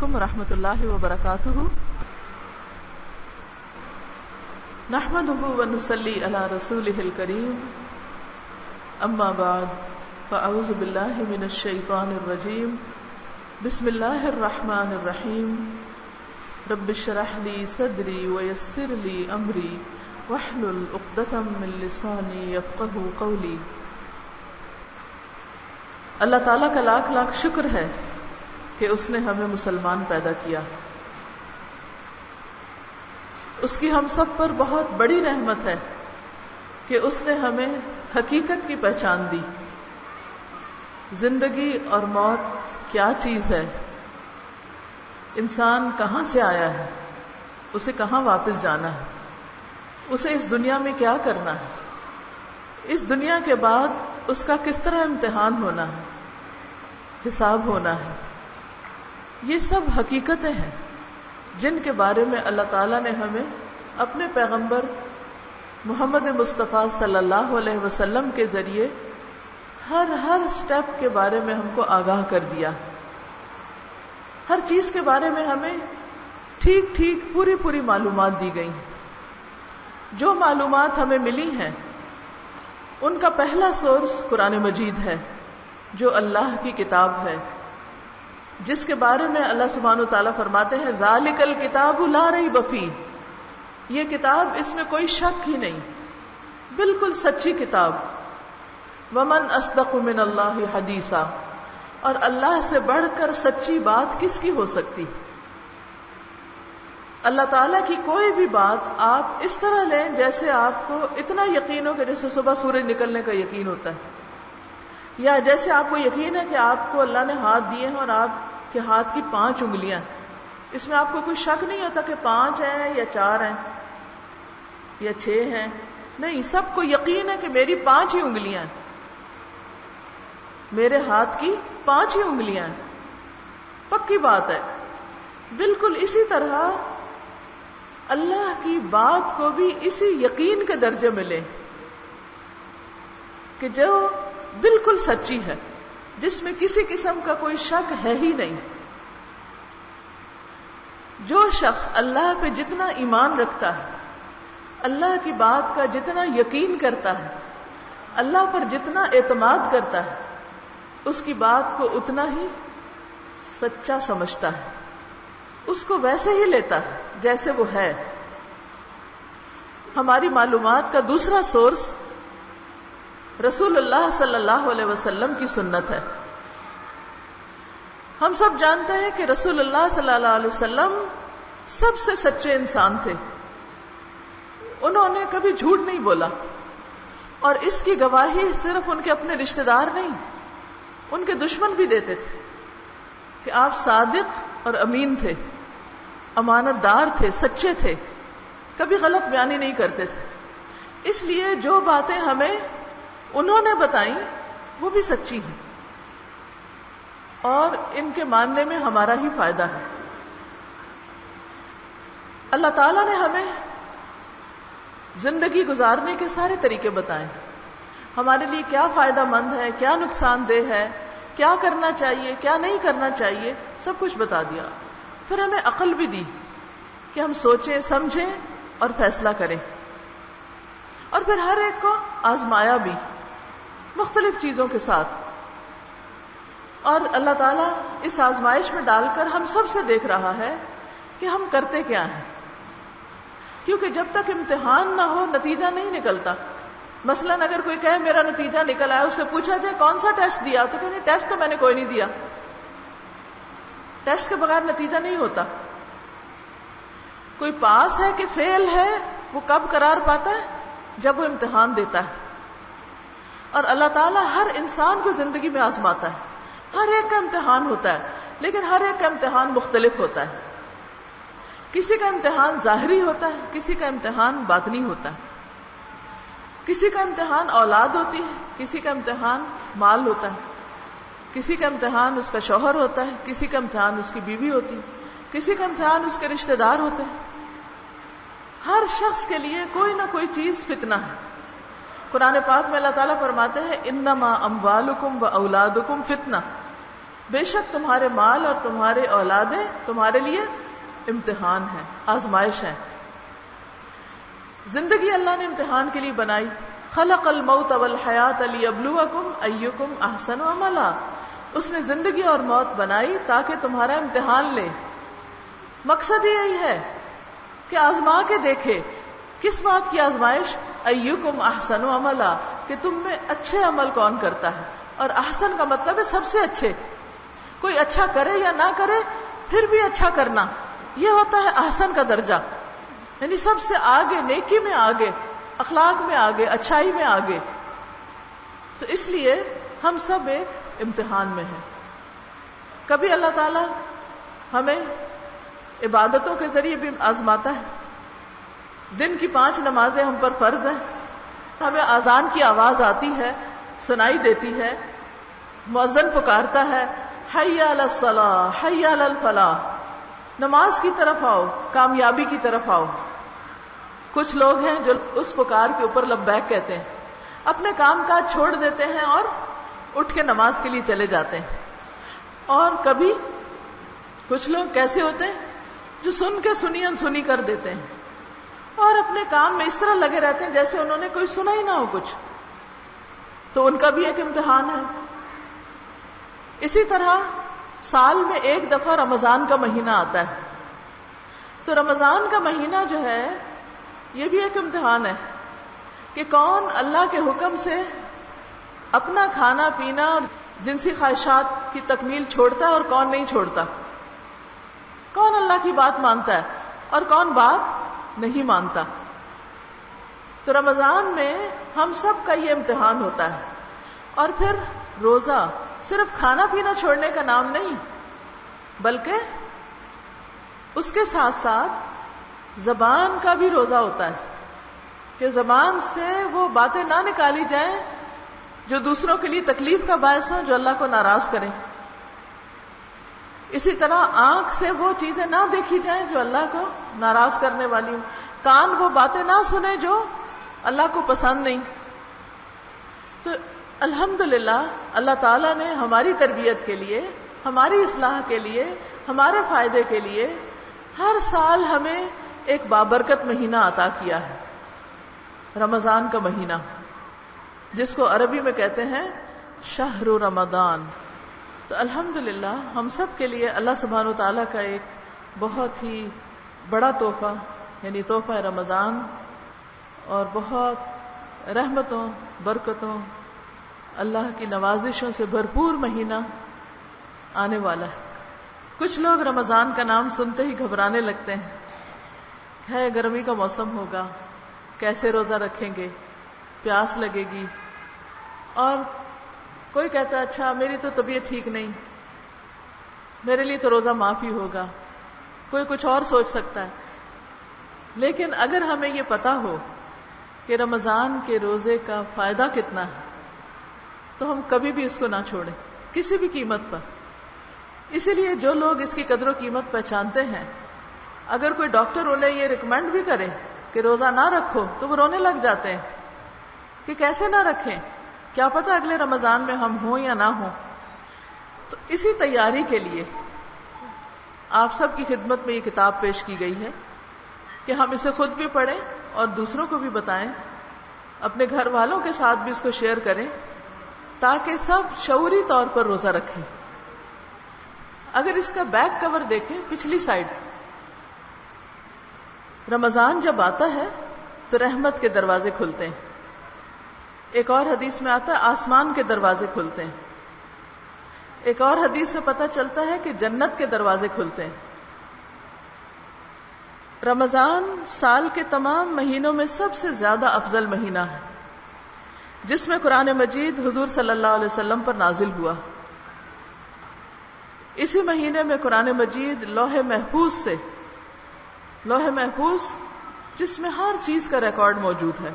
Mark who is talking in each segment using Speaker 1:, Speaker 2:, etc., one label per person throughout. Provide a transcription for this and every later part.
Speaker 1: علیکم ورحمۃ اللہ وبرکاتہ. نحمده ونصلی علی رسولہ الکریم. اما بعد فاعوذ باللہ من الشیطان الرجیم. بسم اللہ الرحمن الرحیم. رب اشرح لی صدری ویسر لی امری واحلل عقدۃ من لسانی یفقہوا قولی. اللہ تعالیٰ کا لاکھ لاکھ شکر ہے کہ اس نے ہمیں مسلمان پیدا کیا. اس کی ہم سب پر بہت بڑی رحمت ہے کہ اس نے ہمیں حقیقت کی پہچان دی. زندگی اور موت کیا چیز ہے، انسان کہاں سے آیا ہے، اسے کہاں واپس جانا ہے، اسے اس دنیا میں کیا کرنا ہے، اس دنیا کے بعد اس کا کس طرح امتحان ہونا ہے، حساب ہونا ہے. یہ سب حقیقتیں ہیں جن کے بارے میں اللہ تعالیٰ نے ہمیں اپنے پیغمبر محمد مصطفیٰ صلی اللہ علیہ وسلم کے ذریعے ہر سٹیپ کے بارے میں ہم کو آگاہ کر دیا. ہر چیز کے بارے میں ہمیں ٹھیک پوری معلومات دی گئی. جو معلومات ہمیں ملی ہیں ان کا پہلا سورس قرآن مجید ہے جو اللہ کی کتاب ہے، جس کے بارے میں اللہ سبحانہ وتعالیٰ فرماتے ہیں ذالک الکتاب لا ریب فیہ. یہ کتاب، اس میں کوئی شک ہی نہیں، بالکل سچی کتاب. ومن اصدق من اللہ حدیثا، اور اللہ سے بڑھ کر سچی بات کس کی ہو سکتی. اللہ تعالیٰ کی کوئی بھی بات آپ اس طرح لیں جیسے آپ کو اتنا یقین ہو کہ جیسے صبح سورج نکلنے کا یقین ہوتا ہے، یا جیسے آپ کو یقین ہے کہ آپ کو اللہ نے ہاتھ دیے ہیں اور آپ کے ہاتھ کی 5 انگلیاں، اس میں آپ کو کوئی شک نہیں ہوتا کہ 5 ہیں یا 4 ہیں یا 6 ہیں. نہیں، سب کو یقین ہے کہ میری 5 ہی انگلیاں ہیں، میرے ہاتھ کی 5 ہی انگلیاں ہیں. پکی بات ہے. بالکل اسی طرح اللہ کی بات کو بھی اسی یقین کے درجے میں لیں کہ جو بالکل سچی ہے، جس میں کسی قسم کا کوئی شک ہے ہی نہیں. جو شخص اللہ پہ جتنا ایمان رکھتا ہے، اللہ کی بات کا جتنا یقین کرتا ہے، اللہ پر جتنا اعتماد کرتا ہے، اس کی بات کو اتنا ہی سچا سمجھتا ہے، اس کو ویسے ہی لیتا ہے جیسے وہ ہے. ہماری معلومات کا دوسرا سورس رسول اللہ صلی اللہ علیہ وسلم کی سنت ہے. ہم سب جانتے ہیں کہ رسول اللہ صلی اللہ علیہ وسلم سب سے سچے انسان تھے. انہوں نے کبھی جھوٹ نہیں بولا، اور اس کی گواہی صرف ان کے اپنے رشتہ دار نہیں، ان کے دشمن بھی دیتے تھے کہ آپ صادق اور امین تھے، امانت دار تھے، سچے تھے، کبھی غلط بیانی نہیں کرتے تھے. اس لیے جو باتیں ہمیں انہوں نے بتائیں وہ بھی سچی ہیں، اور ان کے ماننے میں ہمارا ہی فائدہ ہے. اللہ تعالیٰ نے ہمیں زندگی گزارنے کے سارے طریقے بتائے. ہمارے لیے کیا فائدہ مند ہے، کیا نقصان دہ ہے، کیا کرنا چاہیے، کیا نہیں کرنا چاہیے، سب کچھ بتا دیا. پھر ہمیں عقل بھی دی کہ ہم سوچیں، سمجھیں اور فیصلہ کریں. اور پھر ہر ایک کو آزمایا بھی مختلف چیزوں کے ساتھ. اور اللہ تعالیٰ اس آزمائش میں ڈال کر ہم سب سے دیکھ رہا ہے کہ ہم کرتے کیا ہیں، کیونکہ جب تک امتحان نہ ہو نتیجہ نہیں نکلتا. مثلا اگر کوئی کہے میرا نتیجہ نکل آیا، اس سے پوچھا جائے کون سا ٹیسٹ دیا، تو کہتے ٹیسٹ تو میں نے کوئی نہیں دیا. ٹیسٹ کے بغیر نتیجہ نہیں ہوتا. کوئی پاس ہے کہ فیل ہے، وہ کب قرار پاتا ہے؟ جب وہ امتحان دیتا ہے. اور اللہ تعالیٰ ہر انسان کو زندگی میں آزماتا ہے. ہر ایک کا امتحان ہوتا ہے، لیکن ہر ایک کا امتحان مختلف ہوتا ہے. کسی کا امتحان ظاہری ہوتا ہے، کسی کا امتحان باطنی ہوتا ہے. کسی کا امتحان اولاد ہوتی ہے، کسی کا امتحان مال ہوتا ہے، کسی کا امتحان اس کا شوہر ہوتا ہے، کسی کا امتحان اس کی بیوی ہوتی ہے، کسی کا امتحان اس کے رشتہ دار ہوتے ہیں. ہر شخص کے لیے کوئی نہ کوئی چیز فتنہ ہے. قرآن پاک میں اللہ تعالیٰ فرماتے ہیں انما اموالکم و اولادکم فتنہ. بے شک تمہارے مال اور تمہارے اولادیں تمہارے لیے امتحان ہے، آزمائش ہے۔ زندگی اللہ نے امتحان کے لیے بنائی، خلق الموت والحیات لیبلوکم ایکم احسن عملا، اس نے زندگی اور موت بنائی تاکہ تمہارا امتحان لے۔ مقصد یہی ہے کہ آزما کے دیکھے۔ کس بات کی آزمائش؟ ایکم احسن عملا، کہ تم میں اچھے عمل کون کرتا ہے، اور احسن کا مطلب ہے سب سے اچھے۔ کوئی اچھا کرے یا نہ کرے پھر بھی اچھا کرنا، یہ ہوتا ہے احسن کا درجہ، یعنی سب سے آگے، نیکی میں آگے، اخلاق میں آگے، اچھائی میں آگے۔ تو اس لیے ہم سب ایک امتحان میں ہیں۔ کبھی اللہ تعالی ہمیں عبادتوں کے ذریعے بھی آزماتا ہے۔ دن کی 5 نمازیں ہم پر فرض ہیں، ہمیں اذان کی آواز آتی ہے، سنائی دیتی ہے، مؤذن پکارتا ہے حی علی الصلاۃ حی علی الفلاح، نماز کی طرف آؤ، کامیابی کی طرف آؤ۔ کچھ لوگ ہیں جو اس پکار کے اوپر لبیک کہتے ہیں، اپنے کام کاج چھوڑ دیتے ہیں اور اٹھ کے نماز کے لیے چلے جاتے ہیں۔ اور کبھی کچھ لوگ کیسے ہوتے ہیں جو سن کے سنی انسنی کر دیتے ہیں اور اپنے کام میں اس طرح لگے رہتے ہیں جیسے انہوں نے کوئی سنا ہی نہ ہو کچھ، تو ان کا بھی ایک امتحان ہے۔ اسی طرح سال میں ایک دفعہ رمضان کا مہینہ آتا ہے، تو رمضان کا مہینہ جو ہے یہ بھی ایک امتحان ہے کہ کون اللہ کے حکم سے اپنا کھانا پینا اور جنسی خواہشات کی تکمیل چھوڑتا ہے اور کون نہیں چھوڑتا، کون اللہ کی بات مانتا ہے اور کون بات نہیں مانتا۔ تو رمضان میں ہم سب کا یہ امتحان ہوتا ہے۔ اور پھر روزہ صرف کھانا پینا چھوڑنے کا نام نہیں، بلکہ اس کے ساتھ ساتھ زبان کا بھی روزہ ہوتا ہے کہ زبان سے وہ باتیں نہ نکالی جائیں جو دوسروں کے لیے تکلیف کا باعث ہوں، جو اللہ کو ناراض کریں۔ اسی طرح آنکھ سے وہ چیزیں نہ دیکھی جائیں جو اللہ کو ناراض کرنے والی ہوں، کان وہ باتیں نہ سنیں جو اللہ کو پسند نہیں۔ تو الحمدللہ اللہ تعالیٰ نے ہماری تربیت کے لیے، ہماری اصلاح کے لیے، ہمارے فائدے کے لیے ہر سال ہمیں ایک بابرکت مہینہ عطا کیا ہے، رمضان کا مہینہ، جس کو عربی میں کہتے ہیں شہر رمضان۔ تو الحمدللہ ہم سب کے لیے اللہ سبحانہ و تعالیٰ کا ایک بہت ہی بڑا تحفہ، یعنی تحفہ رمضان، اور بہت رحمتوں، برکتوں، اللہ کی نوازشوں سے بھرپور مہینہ آنے والا ہے۔ کچھ لوگ رمضان کا نام سنتے ہی گھبرانے لگتے ہیں، ہے گرمی کا موسم ہوگا، کیسے روزہ رکھیں گے، پیاس لگے گی، اور کوئی کہتا ہے اچھا میری تو طبیعت ٹھیک نہیں، میرے لیے تو روزہ معاف ہی ہوگا، کوئی کچھ اور سوچ سکتا ہے۔ لیکن اگر ہمیں یہ پتا ہو کہ رمضان کے روزے کا فائدہ کتنا ہے تو ہم کبھی بھی اس کو نہ چھوڑیں کسی بھی قیمت پر۔ اسی لیے جو لوگ اس کی قدر و قیمت پہچانتے ہیں، اگر کوئی ڈاکٹر انہیں یہ ریکمینڈ بھی کرے کہ روزہ نہ رکھو تو وہ رونے لگ جاتے ہیں کہ کیسے نہ رکھیں، کیا پتہ اگلے رمضان میں ہم ہوں یا نہ ہوں۔ تو اسی تیاری کے لیے آپ سب کی خدمت میں یہ کتاب پیش کی گئی ہے کہ ہم اسے خود بھی پڑھیں اور دوسروں کو بھی بتائیں، اپنے گھر والوں کے ساتھ بھی اس کو شیئر کریں تاکہ سب شعوری طور پر روزہ رکھیں۔ اگر اس کا بیک کور دیکھیں، پچھلی سائڈ، رمضان جب آتا ہے تو رحمت کے دروازے کھلتے ہیں۔ ایک اور حدیث میں آتا ہے آسمان کے دروازے کھلتے ہیں۔ ایک اور حدیث سے پتہ چلتا ہے کہ جنت کے دروازے کھلتے ہیں۔ رمضان سال کے تمام مہینوں میں سب سے زیادہ افضل مہینہ ہے، جس میں قرآن مجید حضور صلی اللہ علیہ وسلم پر نازل ہوا۔ اسی مہینے میں قرآن مجید لوح محفوظ سے، لوح محفوظ جس میں ہر چیز کا ریکارڈ موجود ہے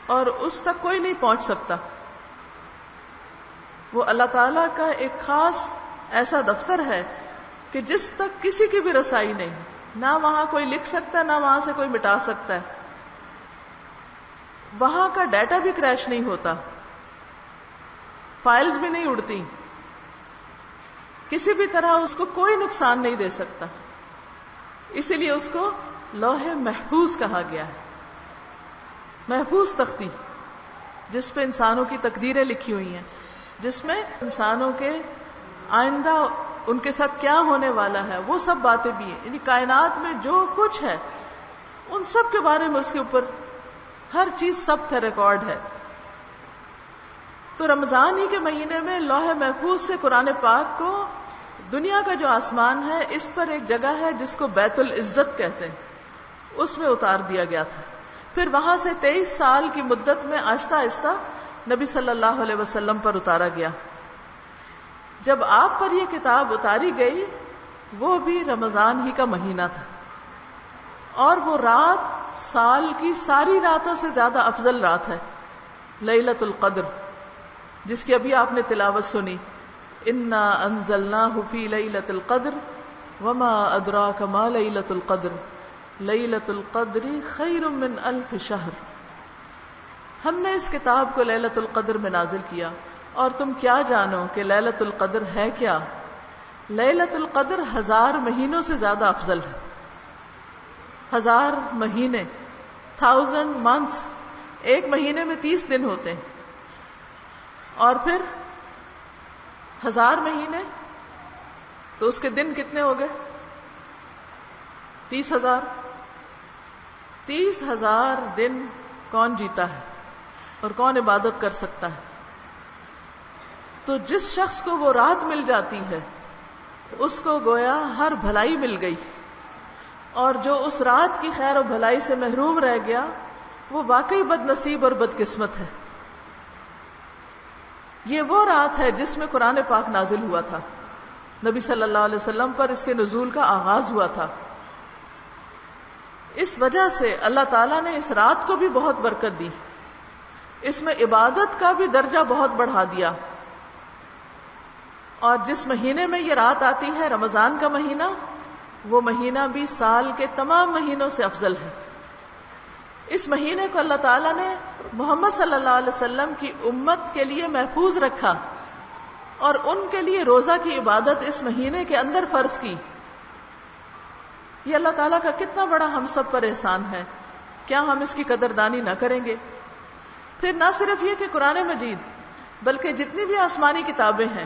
Speaker 1: اور اس تک کوئی نہیں پہنچ سکتا، وہ اللہ تعالیٰ کا ایک خاص ایسا دفتر ہے کہ جس تک کسی کی بھی رسائی نہیں، نہ وہاں کوئی لکھ سکتا، نہ وہاں سے کوئی مٹا سکتا ہے، وہاں کا ڈیٹا بھی کریش نہیں ہوتا، فائلز بھی نہیں اڑتی، کسی بھی طرح اس کو کوئی نقصان نہیں دے سکتا. اسی لیے اس کو لوح محفوظ کہا گیا ہے. محفوظ تختی جس پہ انسانوں کی تقدیریں لکھی ہوئی ہیں، جس میں انسانوں کے آئندہ ان کے ساتھ کیا ہونے والا ہے وہ سب باتیں بھی ہیں. یعنی کائنات میں جو کچھ ہے ان سب کے بارے میں اس کے اوپر ہر چیز ثبت ہے، ریکارڈ ہے. تو رمضان ہی کے مہینے میں لوح محفوظ سے قرآن پاک کو دنیا کا جو آسمان ہے اس پر ایک جگہ ہے جس کو بیت العزت کہتے ہیں، اس میں اتار دیا گیا تھا. پھر وہاں سے 23 سال کی مدت میں آہستہ آہستہ نبی صلی اللہ علیہ وسلم پر اتارا گیا. جب آپ پر یہ کتاب اتاری گئی وہ بھی رمضان ہی کا مہینہ تھا، اور وہ رات سال کی ساری راتوں سے زیادہ افضل رات ہے، لیلۃ القدر، جس کی ابھی آپ نے تلاوت سنی، انا انزلناہ فی لیلۃ القدر وما ادراک ما لیلۃ القدر لیلۃ القدر خیر من الف شہر. ہم نے اس کتاب کو لیلۃ القدر میں نازل کیا، اور تم کیا جانو کہ لیلۃ القدر ہے کیا؟ لیلۃ القدر 1000 مہینوں سے زیادہ افضل ہے. 1000 مہینے، 1000 months، ایک مہینے میں 30 دن ہوتے ہیں، اور پھر 1000 مہینے تو اس کے دن کتنے ہو گئے؟ 30,000. 30,000 دن کون جیتا ہے اور کون عبادت کر سکتا ہے؟ تو جس شخص کو وہ رات مل جاتی ہے اس کو گویا ہر بھلائی مل گئی، اور جو اس رات کی خیر و بھلائی سے محروم رہ گیا وہ واقعی بد نصیب اور بد قسمت ہے. یہ وہ رات ہے جس میں قرآن پاک نازل ہوا تھا، نبی صلی اللہ علیہ وسلم پر اس کے نزول کا آغاز ہوا تھا. اس وجہ سے اللہ تعالیٰ نے اس رات کو بھی بہت برکت دی، اس میں عبادت کا بھی درجہ بہت بڑھا دیا. اور جس مہینے میں یہ رات آتی ہے، رمضان کا مہینہ، وہ مہینہ بھی سال کے تمام مہینوں سے افضل ہے. اس مہینے کو اللہ تعالیٰ نے محمد صلی اللہ علیہ وسلم کی امت کے لیے محفوظ رکھا، اور ان کے لیے روزہ کی عبادت اس مہینے کے اندر فرض کی. یہ اللہ تعالیٰ کا کتنا بڑا ہم سب پر احسان ہے، کیا ہم اس کی قدردانی نہ کریں گے؟ پھر نہ صرف یہ کہ قرآن مجید، بلکہ جتنی بھی آسمانی کتابیں ہیں،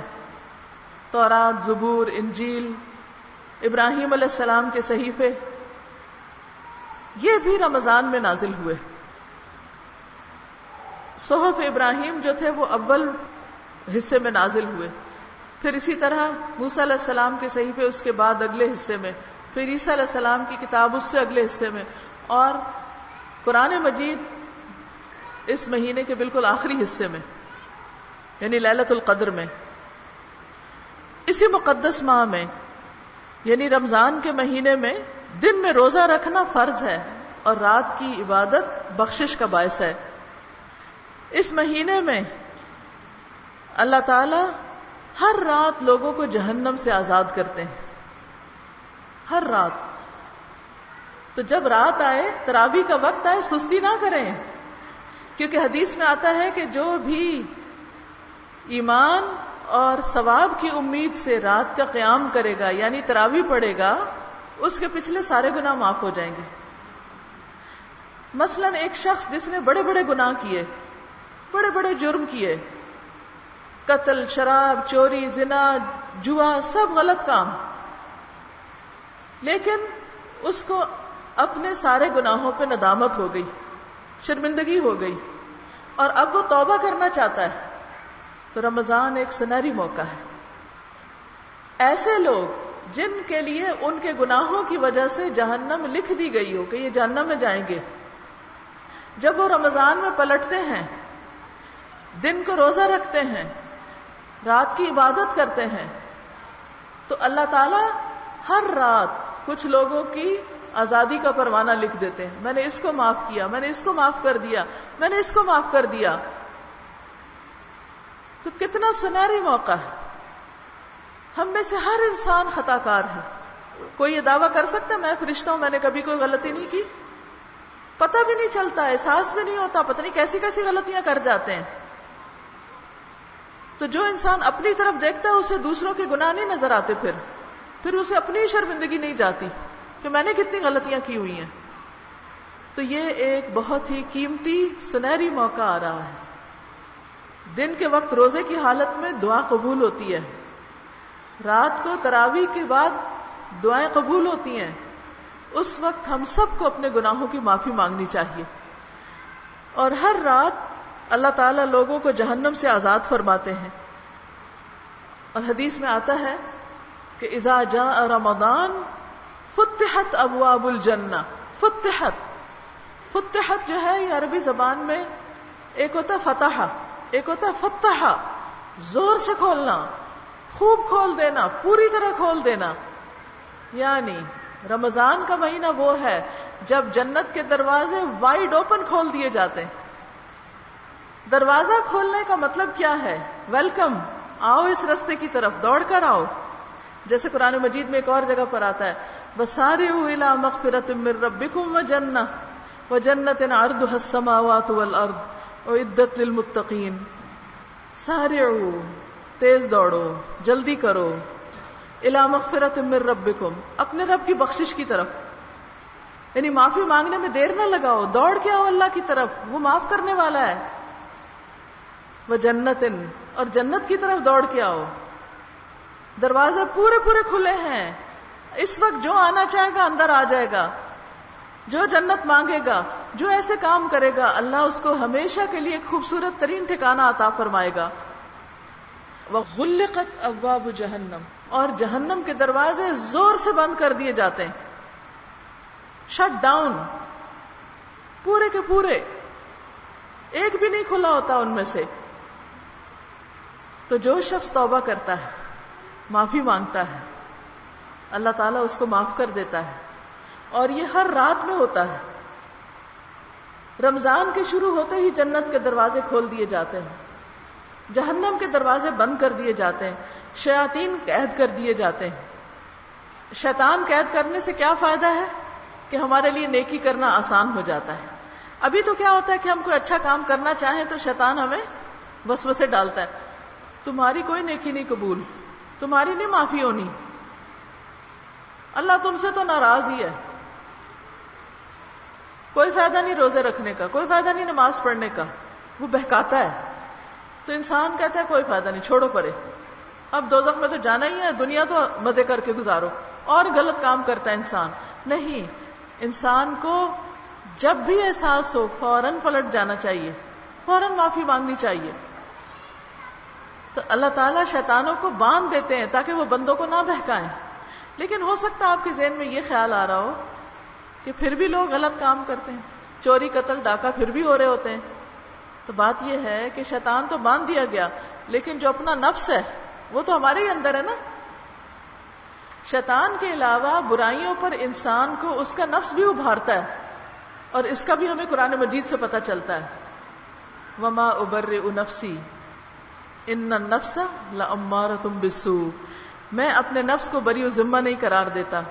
Speaker 1: تورات، زبور، انجیل، ابراہیم علیہ السلام کے صحیفے، یہ بھی رمضان میں نازل ہوئے. صحف ابراہیم جو تھے وہ اول حصے میں نازل ہوئے، پھر اسی طرح موسیٰ علیہ السلام کے صحیفے اس کے بعد اگلے حصے میں، پھر عیسیٰ علیہ السلام کی کتاب اس سے اگلے حصے میں، اور قرآن مجید اس مہینے کے بالکل آخری حصے میں، یعنی لیلۃ القدر میں. اسی مقدس ماہ میں، یعنی رمضان کے مہینے میں، دن میں روزہ رکھنا فرض ہے اور رات کی عبادت بخشش کا باعث ہے. اس مہینے میں اللہ تعالی ہر رات لوگوں کو جہنم سے آزاد کرتے ہیں، ہر رات. تو جب رات آئے، تراویح کا وقت آئے، سستی نہ کریں، کیونکہ حدیث میں آتا ہے کہ جو بھی ایمان اور ثواب کی امید سے رات کا قیام کرے گا، یعنی تراویح پڑھے گا، اس کے پچھلے سارے گناہ معاف ہو جائیں گے. مثلا ایک شخص جس نے بڑے بڑے گناہ کیے، بڑے بڑے جرم کیے، قتل، شراب، چوری، زنا، جوا، سب غلط کام، لیکن اس کو اپنے سارے گناہوں پہ ندامت ہو گئی، شرمندگی ہو گئی، اور اب وہ توبہ کرنا چاہتا ہے، تو رمضان ایک سنہری موقع ہے. ایسے لوگ جن کے لیے ان کے گناہوں کی وجہ سے جہنم لکھ دی گئی ہو کہ یہ جہنم میں جائیں گے، جب وہ رمضان میں پلٹتے ہیں، دن کو روزہ رکھتے ہیں، رات کی عبادت کرتے ہیں، تو اللہ تعالیٰ ہر رات کچھ لوگوں کی آزادی کا پروانہ لکھ دیتے ہیں. میں نے اس کو معاف کیا، میں نے اس کو معاف کر دیا، میں نے اس کو معاف کر دیا. تو کتنا سنہری موقع ہے. ہم میں سے ہر انسان خطا کار ہے. کوئی یہ دعویٰ کر سکتا ہے میں فرشتہ ہوں، میں نے کبھی کوئی غلطی نہیں کی؟ پتہ بھی نہیں چلتا، احساس بھی نہیں ہوتا، پتہ نہیں کیسی کیسی غلطیاں کر جاتے ہیں. تو جو انسان اپنی طرف دیکھتا ہے اسے دوسروں کے گناہ نہیں نظر آتے، پھر اسے اپنی شرمندگی نہیں جاتی کہ میں نے کتنی غلطیاں کی ہوئی ہیں. تو یہ ایک بہت ہی قیمتی سنہری موقع آ رہا ہے. دن کے وقت روزے کی حالت میں دعا قبول ہوتی ہے، رات کو تراویح کے بعد دعائیں قبول ہوتی ہیں. اس وقت ہم سب کو اپنے گناہوں کی معافی مانگنی چاہیے. اور ہر رات اللہ تعالیٰ لوگوں کو جہنم سے آزاد فرماتے ہیں. اور حدیث میں آتا ہے کہ اذا جاء رمضان فتحت ابواب الجنہ. فتحت جو ہے یہ عربی زبان میں ایک ہوتا فتح، ایک ہوتا فتح، زور سے کھولنا، خوب کھول دینا، پوری طرح کھول دینا. یعنی رمضان کا مہینہ وہ ہے جب جنت کے دروازے وائڈ اوپن کھول دیے جاتے ہیں. دروازہ کھولنے کا مطلب کیا ہے؟ ویلکم، آؤ اس رستے کی طرف، دوڑ کر آؤ. جیسے قرآن مجید میں ایک اور جگہ پر آتا ہے وَسَارِعُوا إِلَىٰ مَغْفِرَةٍ مِّن رَّبِّكُمْ وَجَنَّةٍ عَرْضُهَا السَّمَاوَاتُ وَالْأَرْضُ أُعِدَّتْ لِلْمُتَّقِينَ. سارعوا، تیز دوڑو، جلدی کرو، الی مغفرۃ من ربکم، اپنے رب کی بخشش کی طرف. یعنی معافی مانگنے میں دیر نہ لگاؤ، دوڑ کے آؤ اللہ کی طرف، وہ معاف کرنے والا ہے. وجنت، اور جنت کی طرف دوڑ کے آؤ. دروازے پورے کھلے ہیں. اس وقت جو آنا چاہے گا اندر آ جائے گا، جو جنت مانگے گا، جو ایسے کام کرے گا، اللہ اس کو ہمیشہ کے لیے ایک خوبصورت ترین ٹھکانہ عطا فرمائے گا. وغلقت ابواب جہنم، اور جہنم کے دروازے زور سے بند کر دیے جاتے ہیں. شٹ ڈاؤن، پورے کے پورے، ایک بھی نہیں کھلا ہوتا ان میں سے. تو جو شخص توبہ کرتا ہے، معافی مانگتا ہے، اللہ تعالیٰ اس کو معاف کر دیتا ہے. اور یہ ہر رات میں ہوتا ہے. رمضان کے شروع ہوتے ہی جنت کے دروازے کھول دیے جاتے ہیں، جہنم کے دروازے بند کر دیے جاتے ہیں، شیاطین قید کر دیے جاتے ہیں. شیطان قید کرنے سے کیا فائدہ ہے کہ ہمارے لیے نیکی کرنا آسان ہو جاتا ہے. ابھی تو کیا ہوتا ہے کہ ہم کوئی اچھا کام کرنا چاہیں تو شیطان ہمیں وسوسے ڈالتا ہے، تمہاری کوئی نیکی نہیں قبول، تمہاری نہیں معافی ہونی، اللہ تم سے تو ناراض ہی ہے، کوئی فائدہ نہیں روزے رکھنے کا، کوئی فائدہ نہیں نماز پڑھنے کا. وہ بہکاتا ہے. تو انسان کہتا ہے کوئی فائدہ نہیں، چھوڑو پرے، اب دوزخ میں تو جانا ہی ہے، دنیا تو مزے کر کے گزارو. اور غلط کام کرتا ہے انسان. نہیں، انسان کو جب بھی احساس ہو فوراً پلٹ جانا چاہیے، فوراً معافی مانگنی چاہیے. تو اللہ تعالیٰ شیطانوں کو باندھ دیتے ہیں تاکہ وہ بندوں کو نہ بہکائیں. لیکن ہو سکتا ہے آپ کے ذہن میں یہ خیال آ رہا ہو کہ پھر بھی لوگ غلط کام کرتے ہیں، چوری قتل ڈاکہ پھر بھی ہو رہے ہوتے ہیں. تو بات یہ ہے کہ شیطان تو باندھ دیا گیا، لیکن جو اپنا نفس ہے وہ تو ہمارے ہی اندر ہے نا. شیطان کے علاوہ برائیوں پر انسان کو اس کا نفس بھی ابھارتا ہے، اور اس کا بھی ہمیں قرآن مجید سے پتہ چلتا ہے. وما ابرئ نفسی ان النفس لامارۃ بالسوء، میں اپنے نفس کو بری و ذمہ نہیں قرار دیتا.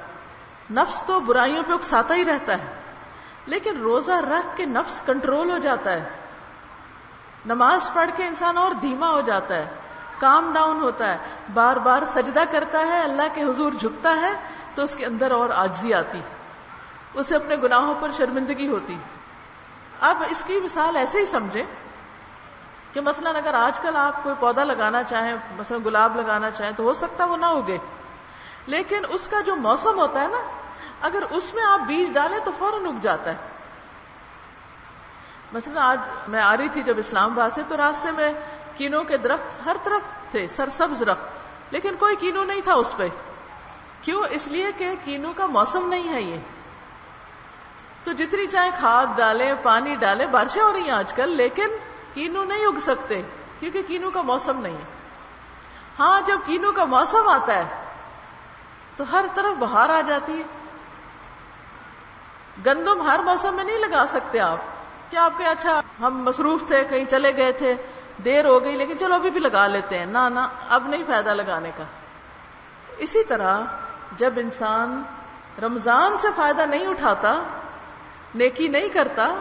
Speaker 1: نفس تو برائیوں پہ اکساتا ہی رہتا ہے، لیکن روزہ رکھ کے نفس کنٹرول ہو جاتا ہے. نماز پڑھ کے انسان اور دھیما ہو جاتا ہے، کام ڈاؤن ہوتا ہے، بار بار سجدہ کرتا ہے، اللہ کے حضور جھکتا ہے تو اس کے اندر اور عاجزی آتی، اسے اپنے گناہوں پر شرمندگی ہوتی. اب اس کی مثال ایسے ہی سمجھیں کہ مثلاً اگر آج کل آپ کوئی پودا لگانا چاہیں، مثلاً گلاب لگانا چاہیں، تو ہو سکتا ہے وہ نہ اگے، لیکن اس کا جو موسم ہوتا ہے نا، اگر اس میں آپ بیج ڈالیں تو فوراً اگ جاتا ہے. مثلا آج میں آ رہی تھی جب اسلام آباد سے، تو راستے میں کینوں کے درخت ہر طرف تھے، سرسبز درخت، لیکن کوئی کینو نہیں تھا اس پہ. کیوں؟ اس لیے کہ کینو کا موسم نہیں ہے یہ. تو جتنی چاہے کھاد ڈالیں، پانی ڈالیں، بارشیں ہو رہی ہیں آج کل، لیکن کینو نہیں اگ سکتے کیونکہ کینو کا موسم نہیں ہے. ہاں جب کینو کا موسم آتا ہے تو ہر طرف بہار آ جاتی ہے. گندم ہر موسم میں نہیں لگا سکتے آپ کہ آپ کے اچھا ہم مصروف تھے، کہیں چلے گئے تھے، دیر ہو گئی، لیکن چلو ابھی بھی لگا لیتے ہیں. نہ اب نہیں فائدہ لگانے کا. اسی طرح جب انسان رمضان سے فائدہ نہیں اٹھاتا، نیکی نہیں کرتا،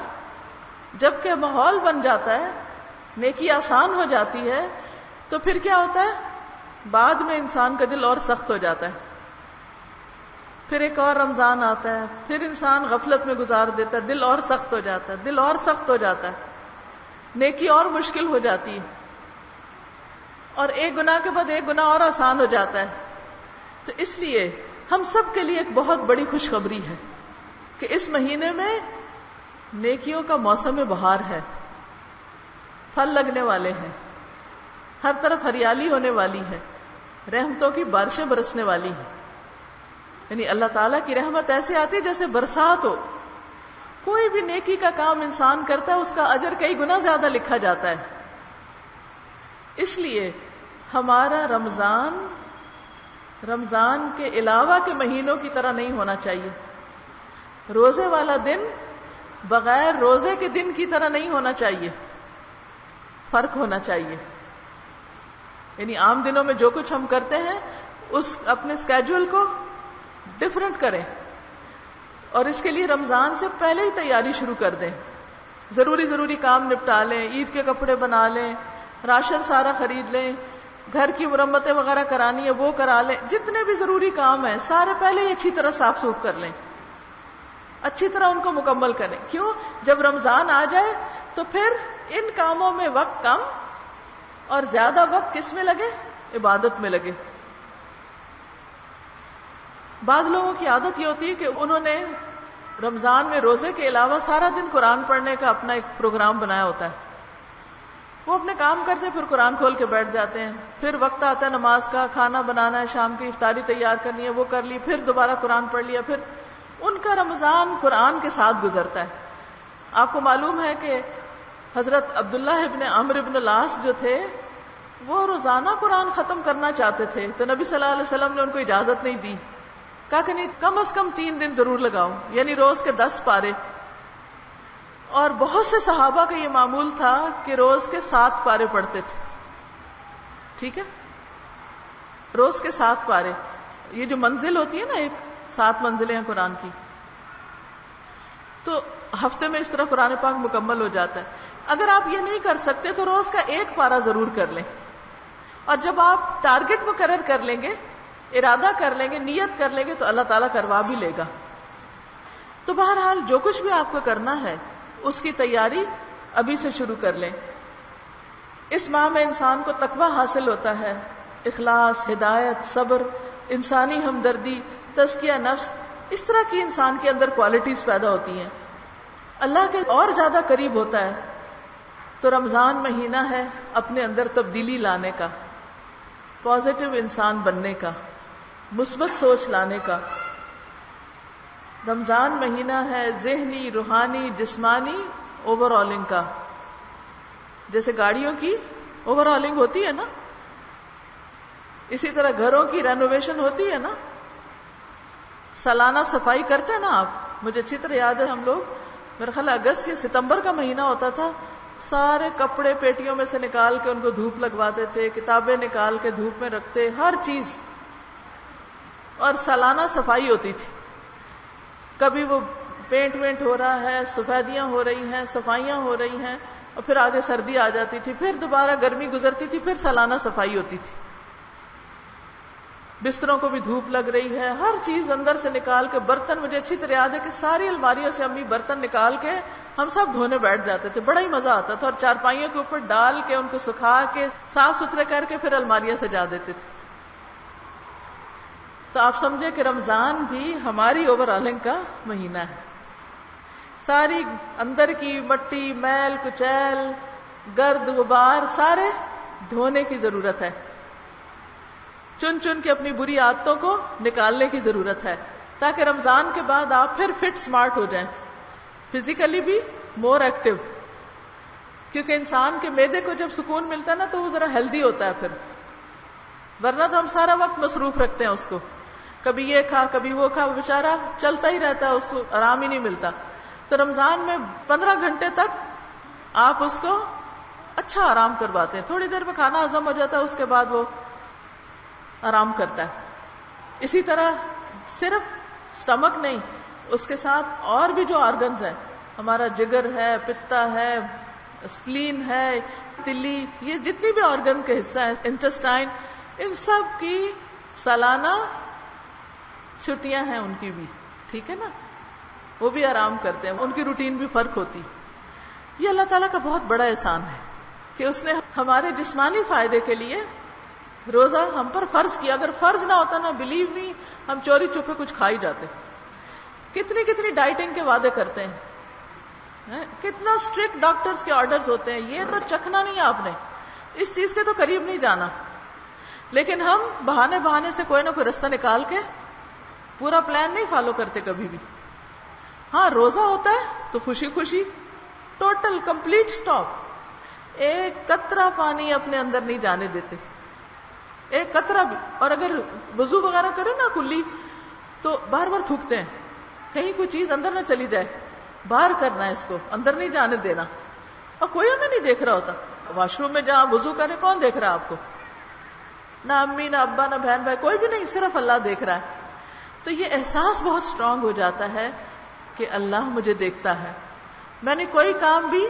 Speaker 1: جبکہ ماحول بن جاتا ہے، نیکی آسان ہو جاتی ہے، تو پھر کیا ہوتا ہے؟ بعد میں انسان کا دل اور سخت ہو جاتا ہے. پھر ایک اور رمضان آتا ہے، پھر انسان غفلت میں گزار دیتا ہے، دل اور سخت ہو جاتا ہے، دل اور سخت ہو جاتا ہے، نیکی اور مشکل ہو جاتی ہے، اور ایک گناہ کے بعد ایک گناہ اور آسان ہو جاتا ہے. تو اس لیے ہم سب کے لیے ایک بہت بڑی خوشخبری ہے کہ اس مہینے میں نیکیوں کا موسم بہار ہے، پھل لگنے والے ہیں، ہر طرف ہریالی ہونے والی ہے، رحمتوں کی بارشیں برسنے والی ہیں. یعنی اللہ تعالیٰ کی رحمت ایسے آتی ہے جیسے برسات ہو. کوئی بھی نیکی کا کام انسان کرتا ہے اس کا اجر کئی گنا زیادہ لکھا جاتا ہے. اس لیے ہمارا رمضان کے علاوہ کے مہینوں کی طرح نہیں ہونا چاہیے. روزے والا دن بغیر روزے کے دن کی طرح نہیں ہونا چاہیے، فرق ہونا چاہیے. یعنی عام دنوں میں جو کچھ ہم کرتے ہیں اس اپنے اسکیجول کو ڈفرنٹ کریں، اور اس کے لیے رمضان سے پہلے ہی تیاری شروع کر دیں. ضروری کام نپٹا لیں، عید کے کپڑے بنا لیں، راشن سارا خرید لیں، گھر کی مرمتیں وغیرہ کرانی ہے وہ کرا لیں. جتنے بھی ضروری کام ہیں سارے پہلے ہی اچھی طرح صاف سوف کر لیں، اچھی طرح ان کو مکمل کریں. کیوں؟ جب رمضان آ جائے تو پھر ان کاموں میں وقت کم اور زیادہ وقت کس میں لگے؟ عبادت میں لگے. بعض لوگوں کی عادت یہ ہوتی ہے کہ انہوں نے رمضان میں روزے کے علاوہ سارا دن قرآن پڑھنے کا اپنا ایک پروگرام بنایا ہوتا ہے. وہ اپنے کام کرتے پھر قرآن کھول کے بیٹھ جاتے ہیں، پھر وقت آتا ہے نماز کا، کھانا بنانا ہے، شام کی افطاری تیار کرنی ہے، وہ کر لی، پھر دوبارہ قرآن پڑھ لیا. پھر ان کا رمضان قرآن کے ساتھ گزرتا ہے. آپ کو معلوم ہے کہ حضرت عبداللہ ابن عمرو ابن العاص جو تھے وہ روزانہ قرآن ختم کرنا چاہتے تھے، تو نبی صلی اللہ علیہ وسلم نے ان کو اجازت نہیں دی. کہا کہ نہیں، کم از کم 3 دن ضرور لگاؤ، یعنی روز کے 10 پارے. اور بہت سے صحابہ کا یہ معمول تھا کہ روز کے 7 پارے پڑھتے تھے. ٹھیک ہے، روز کے 7 پارے. یہ جو منزل ہوتی ہے نا، ایک 7 منزلیں ہیں قرآن کی، تو ہفتے میں اس طرح قرآن پاک مکمل ہو جاتا ہے. اگر آپ یہ نہیں کر سکتے تو روز کا 1 پارہ ضرور کر لیں، اور جب آپ ٹارگٹ مقرر کر لیں گے، ارادہ کر لیں گے، نیت کر لیں گے، تو اللہ تعالیٰ کروا بھی لے گا. تو بہرحال جو کچھ بھی آپ کو کرنا ہے اس کی تیاری ابھی سے شروع کر لیں. اس ماہ میں انسان کو تقویٰ حاصل ہوتا ہے، اخلاص، ہدایت، صبر، انسانی ہمدردی، تزکیہ نفس، اس طرح کی انسان کے اندر کوالٹیز پیدا ہوتی ہیں، اللہ کے اور زیادہ قریب ہوتا ہے. تو رمضان مہینہ ہے اپنے اندر تبدیلی لانے کا، پازیٹو انسان بننے کا، مثبت سوچ لانے کا. رمضان مہینہ ہے ذہنی، روحانی، جسمانی اوور آلنگ کا. جیسے گاڑیوں کی اوور آلنگ ہوتی ہے نا، اسی طرح گھروں کی رینوویشن ہوتی ہے نا، سالانہ صفائی کرتے ہیں نا آپ. مجھے اچھی طرح یاد ہے، ہم لوگ میرا خیال اگست یا ستمبر کا مہینہ ہوتا تھا، سارے کپڑے پیٹیوں میں سے نکال کے ان کو دھوپ لگواتے تھے، کتابیں نکال کے دھوپ میں رکھتے، ہر چیز، اور سالانہ صفائی ہوتی تھی. کبھی وہ پینٹ وینٹ ہو رہا ہے، سفیدیاں ہو رہی ہیں، صفائیاں ہو رہی ہیں، اور پھر آگے سردی آ جاتی تھی، پھر دوبارہ گرمی گزرتی تھی، پھر سالانہ صفائی ہوتی تھی. بستروں کو بھی دھوپ لگ رہی ہے، ہر چیز اندر سے نکال کے. برتن مجھے اچھی طرح یاد ہے کہ ساری الماریوں سے امی برتن نکال کے ہم سب دھونے بیٹھ جاتے تھے، بڑا ہی مزہ آتا تھا، اور چارپائیوں کے اوپر ڈال کے ان کو سکھا کے صاف ستھرے کر کے پھر الماریاں سجا دیتے تھے. تو آپ سمجھے کہ رمضان بھی ہماری اوور آلنگ کا مہینہ ہے. ساری اندر کی مٹی، میل کچیل، گرد غبار سارے دھونے کی ضرورت ہے. چن چن کے اپنی بری عادتوں کو نکالنے کی ضرورت ہے، تاکہ رمضان کے بعد آپ پھر فٹ سمارٹ ہو جائیں، فزیکلی بھی مور ایکٹیو. کیونکہ انسان کے معدے کو جب سکون ملتا ہے نا تو وہ ذرا ہیلدی ہوتا ہے پھر، ورنہ تو ہم سارا وقت مصروف رکھتے ہیں اس کو، کبھی یہ کھا کبھی وہ کھا، وہ بیچارہ چلتا ہی رہتا ہے، اس کو آرام ہی نہیں ملتا. تو رمضان میں 15 گھنٹے تک آپ اس کو اچھا آرام کرواتے ہیں. تھوڑی دیر میں کھانا ہضم ہو جاتا ہے، اس کے بعد وہ آرام کرتا ہے. اسی طرح صرف سٹمک نہیں، اس کے ساتھ اور بھی جو آرگنز ہیں، ہمارا جگر ہے، پتا ہے، اسپلین ہے, تلی, یہ جتنی بھی آرگن کے حصہ ہیں, انٹسٹائن, ان سب کی سالانہ چھٹیاں ہیں ان کی بھی, ٹھیک ہے نا, وہ بھی آرام کرتے ہیں, ان کی روٹین بھی فرق ہوتی. یہ اللہ تعالیٰ کا بہت بڑا احسان ہے کہ اس نے ہمارے جسمانی فائدے کے لیے روزہ ہم پر فرض کیا. اگر فرض نہ ہوتا نا, بلیو می, ہم چوری چھپے کچھ کھا ہی جاتے. کتنی کتنی ڈائٹنگ کے وعدے کرتے ہیں, کتنا اسٹرکٹ ڈاکٹرز کے آرڈرز ہوتے ہیں, یہ تو چکھنا نہیں آپ نے, اس چیز کے تو قریب نہیں جانا. لیکن ہم بہانے سے کوئی نہ کوئی رستہ نکال کے پورا پلان نہیں فالو کرتے کبھی بھی. ہاں روزہ ہوتا ہے تو خوشی خوشی, ٹوٹل کمپلیٹ اسٹاپ, ایک قطرہ پانی اپنے اندر نہیں جانے دیتے, ایک قطرہ بھی. اور اگر وضو وغیرہ کرے نا کلی, تو بار بار تھوکتے ہیں کہیں کوئی چیز اندر نہ چلی جائے, باہر کرنا ہے اس کو, اندر نہیں جانے دینا. اور کوئی ہمیں نہیں دیکھ رہا ہوتا. واش روم میں جہاں وضو کرے کون دیکھ رہا ہے آپ کو؟ نہ امی, نہ ابا, نہ بہن بھائی, کوئی بھی نہیں, صرف اللہ دیکھ رہا ہے. تو یہ احساس بہت اسٹرانگ ہو جاتا ہے کہ اللہ مجھے دیکھتا ہے. میں نے کوئی کام بھی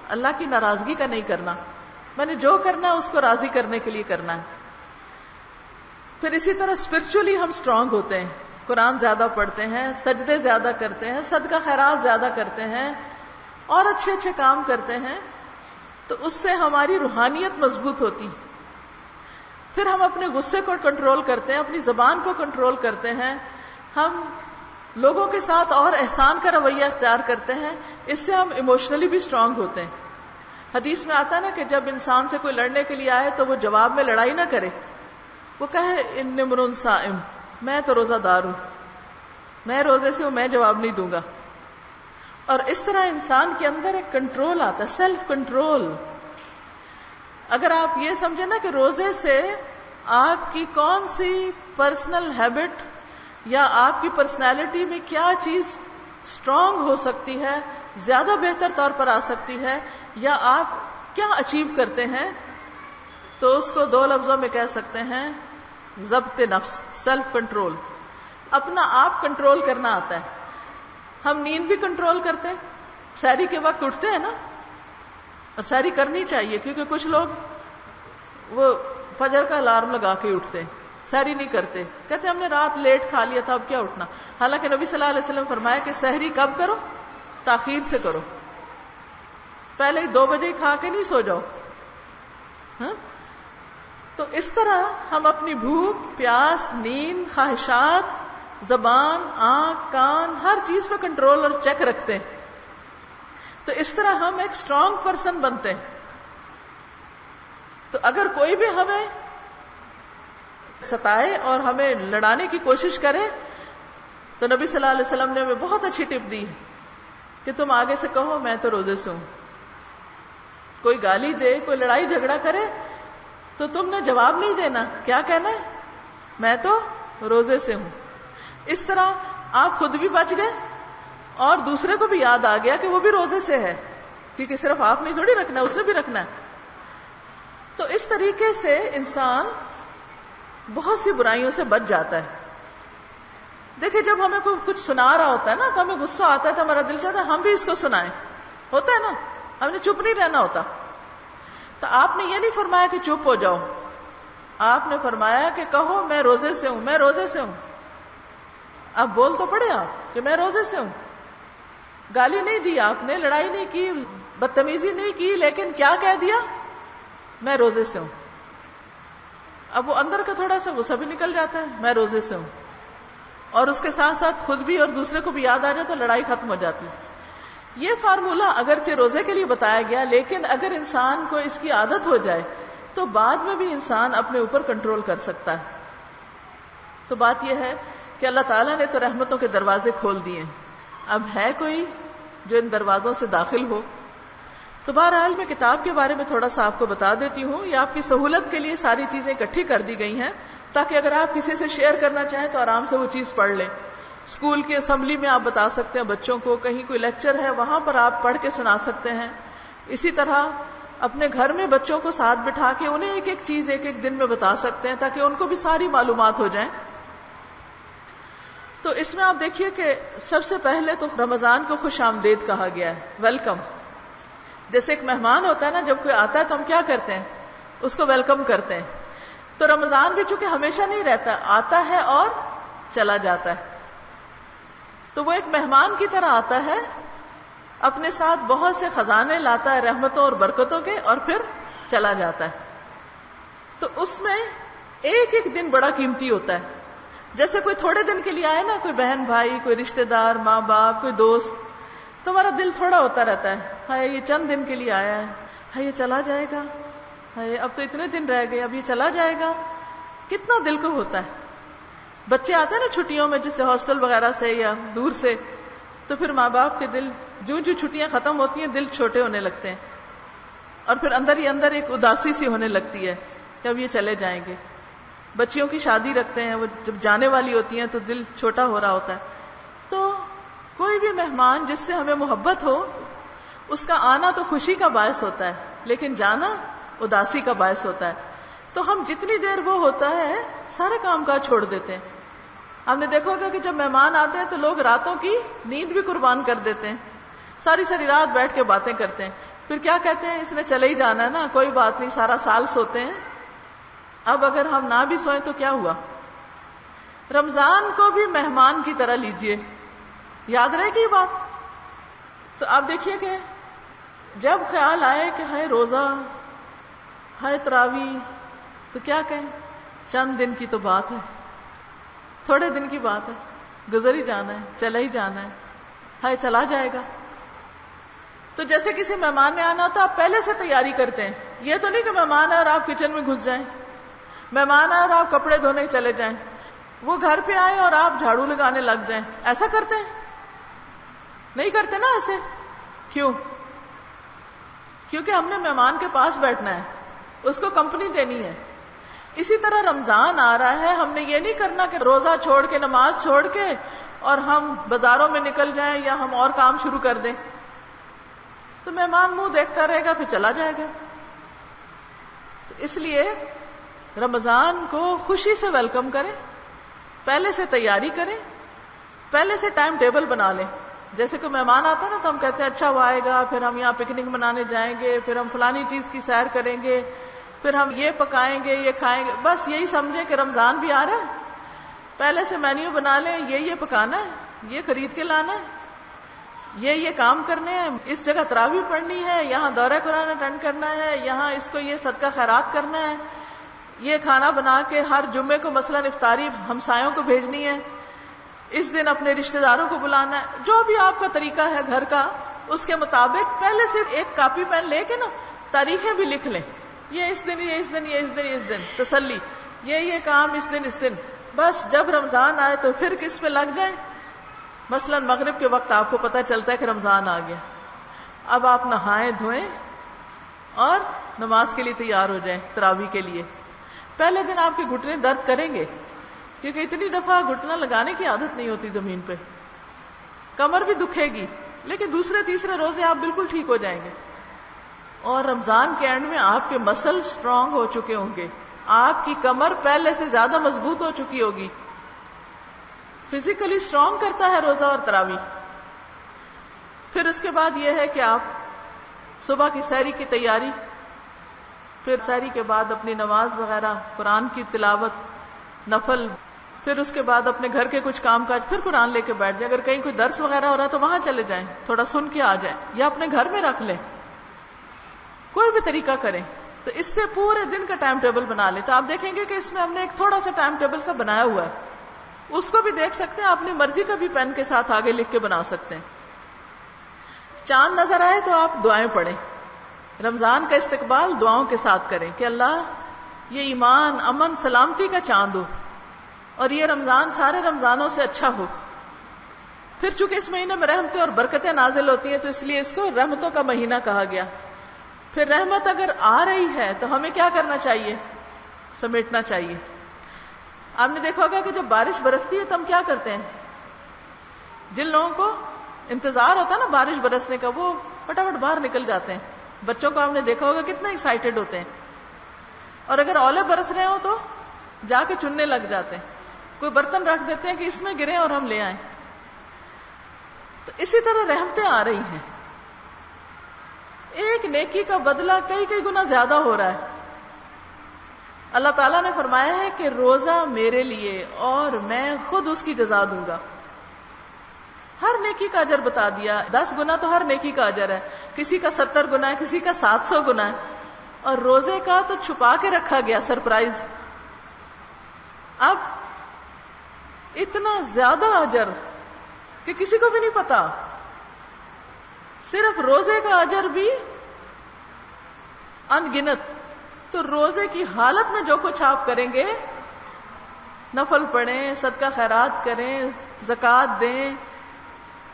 Speaker 1: اللہ کی ناراضگی کا نہیں کرنا, میں نے جو کرنا ہے اس کو راضی کرنے کے لیے کرنا ہے. پھر اسی طرح اسپرچولی ہم اسٹرانگ ہوتے ہیں, قرآن زیادہ پڑھتے ہیں, سجدے زیادہ کرتے ہیں, صدقہ خیرات زیادہ کرتے ہیں, اور اچھے اچھے کام کرتے ہیں, تو اس سے ہماری روحانیت مضبوط ہوتی. پھر ہم اپنے غصے کو کنٹرول کرتے ہیں, اپنی زبان کو کنٹرول کرتے ہیں, ہم لوگوں کے ساتھ اور احسان کا رویہ اختیار کرتے ہیں. اس سے ہم ایموشنلی بھی اسٹرانگ ہوتے ہیں. حدیث میں آتا ہے نا کہ جب انسان سے کوئی لڑنے کے لیے آئے تو وہ جواب میں لڑائی نہ کرے, وہ کہے انی امرؤ صائم, میں تو روزہ دار ہوں, میں روزے سے ہوں, میں جواب نہیں دوں گا. اور اس طرح انسان کے اندر ایک کنٹرول آتا ہے, سیلف کنٹرول. اگر آپ یہ سمجھیں نا کہ روزے سے آپ کی کون سی پرسنل ہیبٹ یا آپ کی پرسنالٹی میں کیا چیز اسٹرانگ ہو سکتی ہے, زیادہ بہتر طور پر آ سکتی ہے, یا آپ کیا اچیو کرتے ہیں, تو اس کو 2 لفظوں میں کہہ سکتے ہیں ضبط نفس, سیلف کنٹرول. اپنا آپ کنٹرول کرنا آتا ہے. ہم نیند بھی کنٹرول کرتے ہیں, سحری کے وقت اٹھتے ہیں نا, اور سحری کرنی چاہیے, کیونکہ کچھ لوگ وہ فجر کا الارم لگا کے اٹھتے ہیں, سحری نہیں کرتے, کہتے ہم نے رات لیٹ کھا لیا تھا اب کیا اٹھنا. حالانکہ نبی صلی اللہ علیہ وسلم فرمایا کہ سحری کب کرو, تاخیر سے کرو, پہلے 2 بجے کھا کے نہیں سو جاؤ. تو اس طرح ہم اپنی بھوک, پیاس, نیند, خواہشات, زبان, آنکھ, کان, ہر چیز پہ کنٹرول اور چیک رکھتے ہیں. تو اس طرح ہم ایک اسٹرانگ پرسن بنتے ہیں. تو اگر کوئی بھی ہمیں ستائے اور ہمیں لڑانے کی کوشش کرے, تو نبی صلی اللہ علیہ وسلم نے ہمیں بہت اچھی ٹپ دی کہ تم آگے سے کہو میں تو روزے سے ہوں. کوئی گالی دے, کوئی لڑائی جھگڑا کرے, تو تم نے جواب نہیں دینا, کیا کہنا ہے, میں تو روزے سے ہوں. اس طرح آپ خود بھی بچ گئے اور دوسرے کو بھی یاد آ گیا کہ وہ بھی روزے سے ہے, کیونکہ صرف آپ نے تھوڑی رکھنا ہے, اسے بھی رکھنا ہے. تو اس طریقے سے انسان بہت سی برائیوں سے بچ جاتا ہے. دیکھیں جب ہمیں کوئی کچھ سنا رہا ہوتا ہے نا, تو ہمیں غصہ آتا ہے, تو ہمارا دل چاہتا ہے ہم بھی اس کو سنائیں, ہوتا ہے نا, ہم نے چپ نہیں رہنا ہوتا. تو آپ نے یہ نہیں فرمایا کہ چپ ہو جاؤ, آپ نے فرمایا کہ کہو میں روزے سے ہوں, میں روزے سے ہوں. اب بول تو پڑے آپ کہ میں روزے سے ہوں. گالی نہیں دی آپ نے, لڑائی نہیں کی, بدتمیزی نہیں کی, لیکن کیا کہہ دیا, میں روزے سے ہوں. اب وہ اندر کا تھوڑا سا غصہ بھی نکل جاتا ہے, میں روزے سے ہوں, اور اس کے ساتھ ساتھ خود بھی اور دوسرے کو بھی یاد آ جائے تو لڑائی ختم ہو جاتی. یہ فارمولہ اگرچہ روزے کے لیے بتایا گیا, لیکن اگر انسان کو اس کی عادت ہو جائے تو بعد میں بھی انسان اپنے اوپر کنٹرول کر سکتا ہے. تو بات یہ ہے کہ اللہ تعالیٰ نے تو رحمتوں کے دروازے کھول دیے, اب ہے کوئی جو ان دروازوں سے داخل ہو. تو بہرحال میں کتاب کے بارے میں تھوڑا سا آپ کو بتا دیتی ہوں, یہ آپ کی سہولت کے لیے ساری چیزیں اکٹھی کر دی گئی ہیں, تاکہ اگر آپ کسی سے شیئر کرنا چاہیں تو آرام سے وہ چیز پڑھ لیں. اسکول کی اسمبلی میں آپ بتا سکتے ہیں بچوں کو, کہیں کوئی لیکچر ہے وہاں پر آپ پڑھ کے سنا سکتے ہیں. اسی طرح اپنے گھر میں بچوں کو ساتھ بٹھا کے انہیں ایک ایک چیز ایک ایک دن میں بتا سکتے ہیں, تاکہ ان کو بھی ساری معلومات ہو جائیں. تو اس میں آپ دیکھیے کہ سب سے پہلے تو رمضان کو خوش آمدید کہا گیا ہے, ویلکم. جیسے ایک مہمان ہوتا ہے نا، جب کوئی آتا ہے تو ہم کیا کرتے ہیں؟ اس کو ویلکم کرتے ہیں. تو رمضان بھی چونکہ ہمیشہ نہیں رہتا، آتا ہے اور چلا جاتا ہے، تو وہ ایک مہمان کی طرح آتا ہے، اپنے ساتھ بہت سے خزانے لاتا ہے رحمتوں اور برکتوں کے، اور پھر چلا جاتا ہے. تو اس میں ایک ایک دن بڑا قیمتی ہوتا ہے. جیسے کوئی تھوڑے دن کے لیے آئے نا، کوئی بہن بھائی، کوئی رشتہ دار، ماں باپ، کوئی دوست، تو ہمارا دل تھوڑا ہوتا رہتا ہے، ہائے یہ چند دن کے لیے آیا ہے، ہائے یہ چلا جائے گا، ہائے اب تو اتنے دن رہ گئے، اب یہ چلا جائے گا. کتنا دل کو ہوتا ہے. بچے آتے ہیں نا چھٹیوں میں، جیسے ہاسٹل وغیرہ سے یا دور سے، تو پھر ماں باپ کے دل جو چھٹیاں ختم ہوتی ہیں، دل چھوٹے ہونے لگتے ہیں، اور پھر اندر ہی اندر ایک اداسی سی ہونے لگتی ہے کہ اب یہ چلے جائیں گے. بچیوں کی شادی رکھتے ہیں، وہ جب جانے والی ہوتی ہیں تو دل چھوٹا ہو رہا ہوتا ہے. تو کوئی بھی مہمان جس سے ہمیں محبت ہو، اس کا آنا تو خوشی کا باعث ہوتا ہے، لیکن جانا اداسی کا باعث ہوتا ہے. تو ہم جتنی دیر وہ ہوتا ہے سارے کام کاج چھوڑ دیتے ہیں. آپ نے دیکھا ہوگا کہ جب مہمان آتے ہیں تو لوگ راتوں کی نیند بھی قربان کر دیتے ہیں، ساری ساری رات بیٹھ کے باتیں کرتے ہیں. پھر کیا کہتے ہیں؟ اس نے چلے ہی جانا ہے نا، کوئی بات نہیں، سارا سال سوتے ہیں. اب اگر ہم نہ بھی سوئیں تو کیا ہوا؟ رمضان کو بھی مہمان کی طرح لیجئے. یاد رہے گی یہ بات؟ تو آپ دیکھیے کہ جب خیال آئے کہ ہائے روزہ، ہائے تراویح، تو کیا کہیں؟ چند دن کی تو بات ہے، تھوڑے دن کی بات ہے، گزر ہی جانا ہے، چلا ہی جانا ہے، ہائے چلا جائے گا. تو جیسے کسی مہمان نے آنا ہوتا، آپ پہلے سے تیاری کرتے ہیں. یہ تو نہیں کہ مہمان ہے اور آپ کچن میں گھس جائیں، مہمان آئے اور آپ کپڑے دھونے چلے جائیں، وہ گھر پہ آئے اور آپ جھاڑو لگانے لگ جائیں. ایسا کرتے ہیں؟ نہیں کرتے نا ایسے. کیوں؟ کیونکہ ہم نے مہمان کے پاس بیٹھنا ہے، اس کو کمپنی دینی ہے. اسی طرح رمضان آ رہا ہے، ہم نے یہ نہیں کرنا کہ روزہ چھوڑ کے، نماز چھوڑ کے اور ہم بازاروں میں نکل جائیں یا ہم اور کام شروع کر دیں. تو مہمان منہ دیکھتا رہے گا، پھر چلا جائے گا. تو اس لیے رمضان کو خوشی سے ویلکم کریں، پہلے سے تیاری کریں، پہلے سے ٹائم ٹیبل بنا لیں. جیسے کوئی مہمان آتا ہے نا تو ہم کہتے ہیں اچھا وہ آئے گا، پھر ہم یہاں پکنک منانے جائیں گے، پھر ہم فلانی چیز کی سیر کریں گے، پھر ہم یہ پکائیں گے، یہ کھائیں گے. بس یہی سمجھیں کہ رمضان بھی آ رہا ہے، پہلے سے مینیو بنا لیں، یہ پکانا ہے، یہ خرید کے لانا ہے، یہ کام کرنے ہیں، اس جگہ تراویح پڑھنی ہے، یہاں دورہ قرآن اٹینڈ کرنا ہے، یہاں اس کو یہ صدقہ خیرات کرنا ہے، یہ کھانا بنا کے ہر جمعے کو مثلا افطاری ہمسایوں کو بھیجنی ہے، اس دن اپنے رشتہ داروں کو بلانا ہے. جو بھی آپ کا طریقہ ہے گھر کا، اس کے مطابق پہلے سے ایک کاپی پین لے کے نا تاریخیں بھی لکھ لیں، یہ اس دن، یہ اس دن، یہ اس دن، یہ اس دن، تسلی، یہ کام اس دن، اس دن. بس جب رمضان آئے تو پھر کس پہ لگ جائیں. مثلا مغرب کے وقت آپ کو پتہ چلتا ہے کہ رمضان آ گیا، اب آپ نہائیں دھوئیں اور نماز کے لیے تیار ہو جائیں، تراویح کے لیے. پہلے دن آپ کے گھٹنے درد کریں گے، کیونکہ اتنی دفعہ گھٹنا لگانے کی عادت نہیں ہوتی زمین پہ، کمر بھی دکھے گی، لیکن دوسرے تیسرے روزے آپ بالکل ٹھیک ہو جائیں گے. اور رمضان کے اینڈ میں آپ کے مسل سٹرونگ ہو چکے ہوں گے، آپ کی کمر پہلے سے زیادہ مضبوط ہو چکی ہوگی. فزیکلی سٹرونگ کرتا ہے روزہ اور تراویح. پھر اس کے بعد یہ ہے کہ آپ صبح کی سحری کی تیاری، پھر سحری کے بعد اپنی نماز وغیرہ، قرآن کی تلاوت، نفل، پھر اس کے بعد اپنے گھر کے کچھ کام کاج، پھر قرآن لے کے بیٹھ جائیں. اگر کہیں کوئی درس وغیرہ ہو رہا ہے تو وہاں چلے جائیں، تھوڑا سن کے آ جائیں، یا اپنے گھر میں رکھ لیں. کوئی بھی طریقہ کریں تو اس سے پورے دن کا ٹائم ٹیبل بنا لیں. تو آپ دیکھیں گے کہ اس میں ہم نے ایک تھوڑا سا ٹائم ٹیبل سا بنایا ہوا ہے، اس کو بھی دیکھ سکتے ہیں، اپنی مرضی کا بھی پین کے ساتھ آگے لکھ کے بنا سکتے ہیں. چاند نظر آئے تو آپ دعائیں پڑھیں. رمضان کا استقبال دعاؤں کے ساتھ کریں کہ اللہ یہ ایمان، امن، سلامتی کا چاند ہو اور یہ رمضان سارے رمضانوں سے اچھا ہو. پھر چونکہ اس مہینے میں رحمتیں اور برکتیں نازل ہوتی ہیں تو اس لیے اس کو رحمتوں کا مہینہ کہا گیا. پھر رحمت اگر آ رہی ہے تو ہمیں کیا کرنا چاہیے؟ سمیٹنا چاہیے. آپ نے دیکھا ہوگا کہ جب بارش برستی ہے تو ہم کیا کرتے ہیں؟ جن لوگوں کو انتظار ہوتا ہے نا بارش برسنے کا، وہ فٹافٹ باہر نکل جاتے ہیں. بچوں کو آپ نے دیکھا ہوگا کتنا ایکسائٹیڈ ہوتے ہیں، اور اگر اولے برس رہے ہوں تو جا کے چننے لگ جاتے ہیں، کوئی برتن رکھ دیتے ہیں کہ اس میں گرے اور ہم لے آئیں. تو اسی طرح رحمتیں آ رہی ہیں. ایک نیکی کا بدلہ کئی کئی گنا زیادہ ہو رہا ہے. اللہ تعالیٰ نے فرمایا ہے کہ روزہ میرے لیے اور میں خود اس کی جزا دوں گا. ہر نیکی کا اجر بتا دیا. 10 گنا تو ہر نیکی کا اجر ہے, کسی کا 70 گنا ہے, کسی کا 700 گنا ہے. اور روزے کا تو چھپا کے رکھا گیا, سرپرائز. اب اتنا زیادہ اجر کہ کسی کو بھی نہیں پتا. صرف روزے کا اجر بھی ان گنت. تو روزے کی حالت میں جو کچھ آپ کریں گے, نفل پڑھیں, صدقہ خیرات کریں, زکوٰۃ دیں,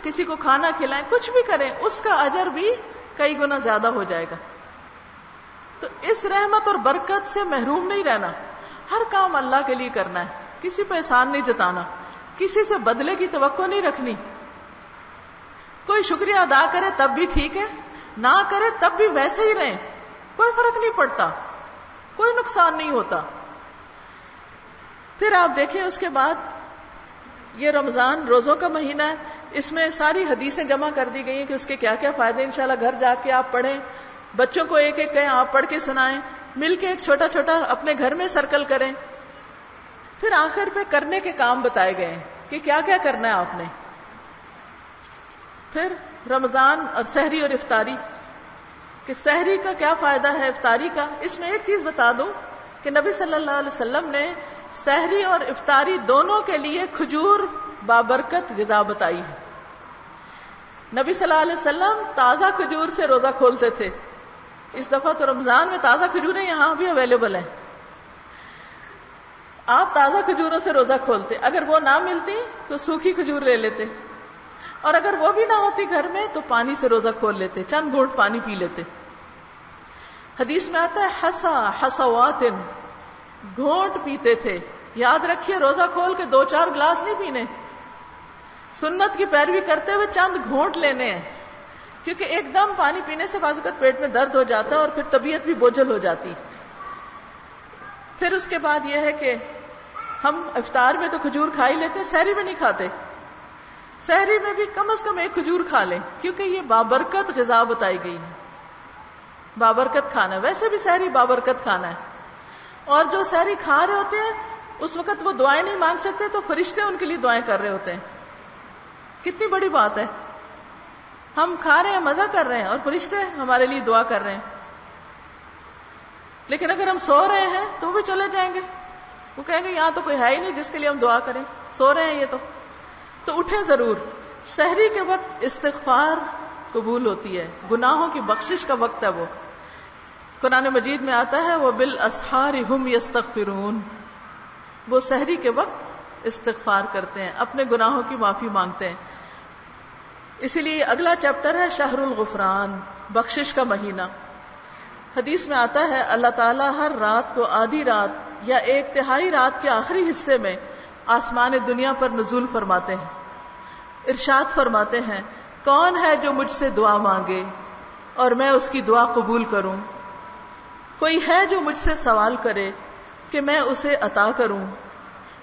Speaker 1: کسی کو کھانا کھلائیں, کچھ بھی کریں, اس کا اجر بھی کئی گنا زیادہ ہو جائے گا. تو اس رحمت اور برکت سے محروم نہیں رہنا. ہر کام اللہ کے لیے کرنا ہے, کسی پہ احسان نہیں جتانا, کسی سے بدلے کی توقع نہیں رکھنی. کوئی شکریہ ادا کرے تب بھی ٹھیک ہے, نہ کرے تب بھی ویسے ہی رہیں, کوئی فرق نہیں پڑتا, کوئی نقصان نہیں ہوتا. پھر آپ دیکھیں اس کے بعد یہ رمضان روزوں کا مہینہ ہے, اس میں ساری حدیثیں جمع کر دی گئی ہیں کہ اس کے کیا کیا فائدے. انشاءاللہ گھر جا کے آپ پڑھیں, بچوں کو ایک ایک کہیں, آپ پڑھ کے سنائیں, مل کے ایک چھوٹا چھوٹا اپنے گھر میں سرکل کریں. پھر آخر پہ کرنے کے کام بتائے گئے ہیں کہ کیا کیا کرنا ہے آپ نے. پھر رمضان اور سحری اور افطاری, کہ سحری کا کیا فائدہ ہے, افطاری کا. اس میں ایک چیز بتا دوں کہ نبی صلی اللہ علیہ وسلم نے سحری اور افطاری دونوں کے لیے کھجور بابرکت غذا بتائی ہے. نبی صلی اللہ علیہ وسلم تازہ کھجور سے روزہ کھولتے تھے. اس دفعہ تو رمضان میں تازہ کھجوریں یہاں بھی اویلیبل ہیں, آپ تازہ کھجوروں سے روزہ کھولتے. اگر وہ نہ ملتی تو سوکھی کھجور لے لیتے, اور اگر وہ بھی نہ ہوتی گھر میں تو پانی سے روزہ کھول لیتے, چند گھونٹ پانی پی لیتے. حدیث میں آتا ہے حسا حسوات, گھونٹ پیتے تھے. یاد رکھیے روزہ کھول کے 2-4 گلاس نہیں پینے, سنت کی پیروی کرتے ہوئے چند گھونٹ لینے ہیں, کیونکہ ایک دم پانی پینے سے بعض اوقات پیٹ میں درد ہو جاتا ہے اور پھر طبیعت بھی بوجھل ہو جاتی. پھر اس کے بعد یہ ہے کہ ہم افطار میں تو کھجور کھا ہی لیتے, سحری میں نہیں کھاتے. سحری میں بھی کم از کم ایک کھجور کھا لیں, کیونکہ یہ بابرکت غذا بتائی گئی ہے, بابرکت کھانا ہے. ویسے بھی سحری بابرکت کھانا ہے. اور جو سحری کھا رہے ہوتے ہیں اس وقت وہ دعائیں نہیں مانگ سکتے, تو فرشتے ان کے لیے دعائیں کر رہے ہوتے ہیں. کتنی بڑی بات ہے, ہم کھا رہے ہیں, مزہ کر رہے ہیں, اور فرشتے ہمارے لیے دعا کر رہے ہیں. لیکن اگر ہم سو رہے ہیں تو وہ بھی چلے جائیں گے, وہ کہیں گے یہاں تو کوئی ہے ہی نہیں جس کے لیے ہم دعا کریں, سو رہے ہیں یہ تو اٹھیں ضرور. سحری کے وقت استغفار قبول ہوتی ہے, گناہوں کی بخشش کا وقت ہے وہ. قرآن مجید میں آتا ہے وَبِالْأَسْحَارِ هُمْ يَسْتَغْفِرُونَ, وہ سحری کے وقت استغفار کرتے ہیں, اپنے گناہوں کی معافی مانگتے ہیں. اسی لیے اگلا چیپٹر ہے شہر الغفران, بخشش کا مہینہ. حدیث میں آتا ہے اللہ تعالیٰ ہر رات کو آدھی رات یا 1/3 رات کے آخری حصے میں آسمان دنیا پر نزول فرماتے ہیں. ارشاد فرماتے ہیں کون ہے جو مجھ سے دعا مانگے اور میں اس کی دعا قبول کروں. کوئی ہے جو مجھ سے سوال کرے کہ میں اسے عطا کروں.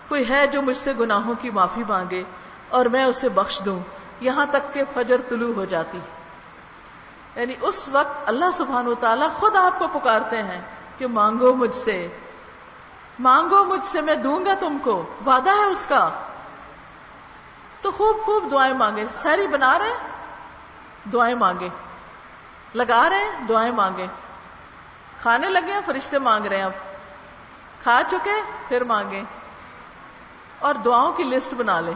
Speaker 1: کوئی ہے جو مجھ سے گناہوں کی معافی مانگے اور میں اسے بخش دوں, یہاں تک کہ فجر طلوع ہو جاتی. یعنی اس وقت اللہ سبحانہ و تعالیٰ خود آپ کو پکارتے ہیں کہ مانگو مجھ سے, مانگو مجھ سے, میں دوں گا تم کو, وعدہ ہے اس کا. تو خوب خوب دعائیں مانگے. سحری بنا رہے ہیں دعائیں مانگے, لگا رہے ہیں دعائیں مانگے, کھانے لگے ہیں فرشتے مانگ رہے ہیں, اب کھا چکے پھر مانگے, اور دعاؤں کی لسٹ بنا لے.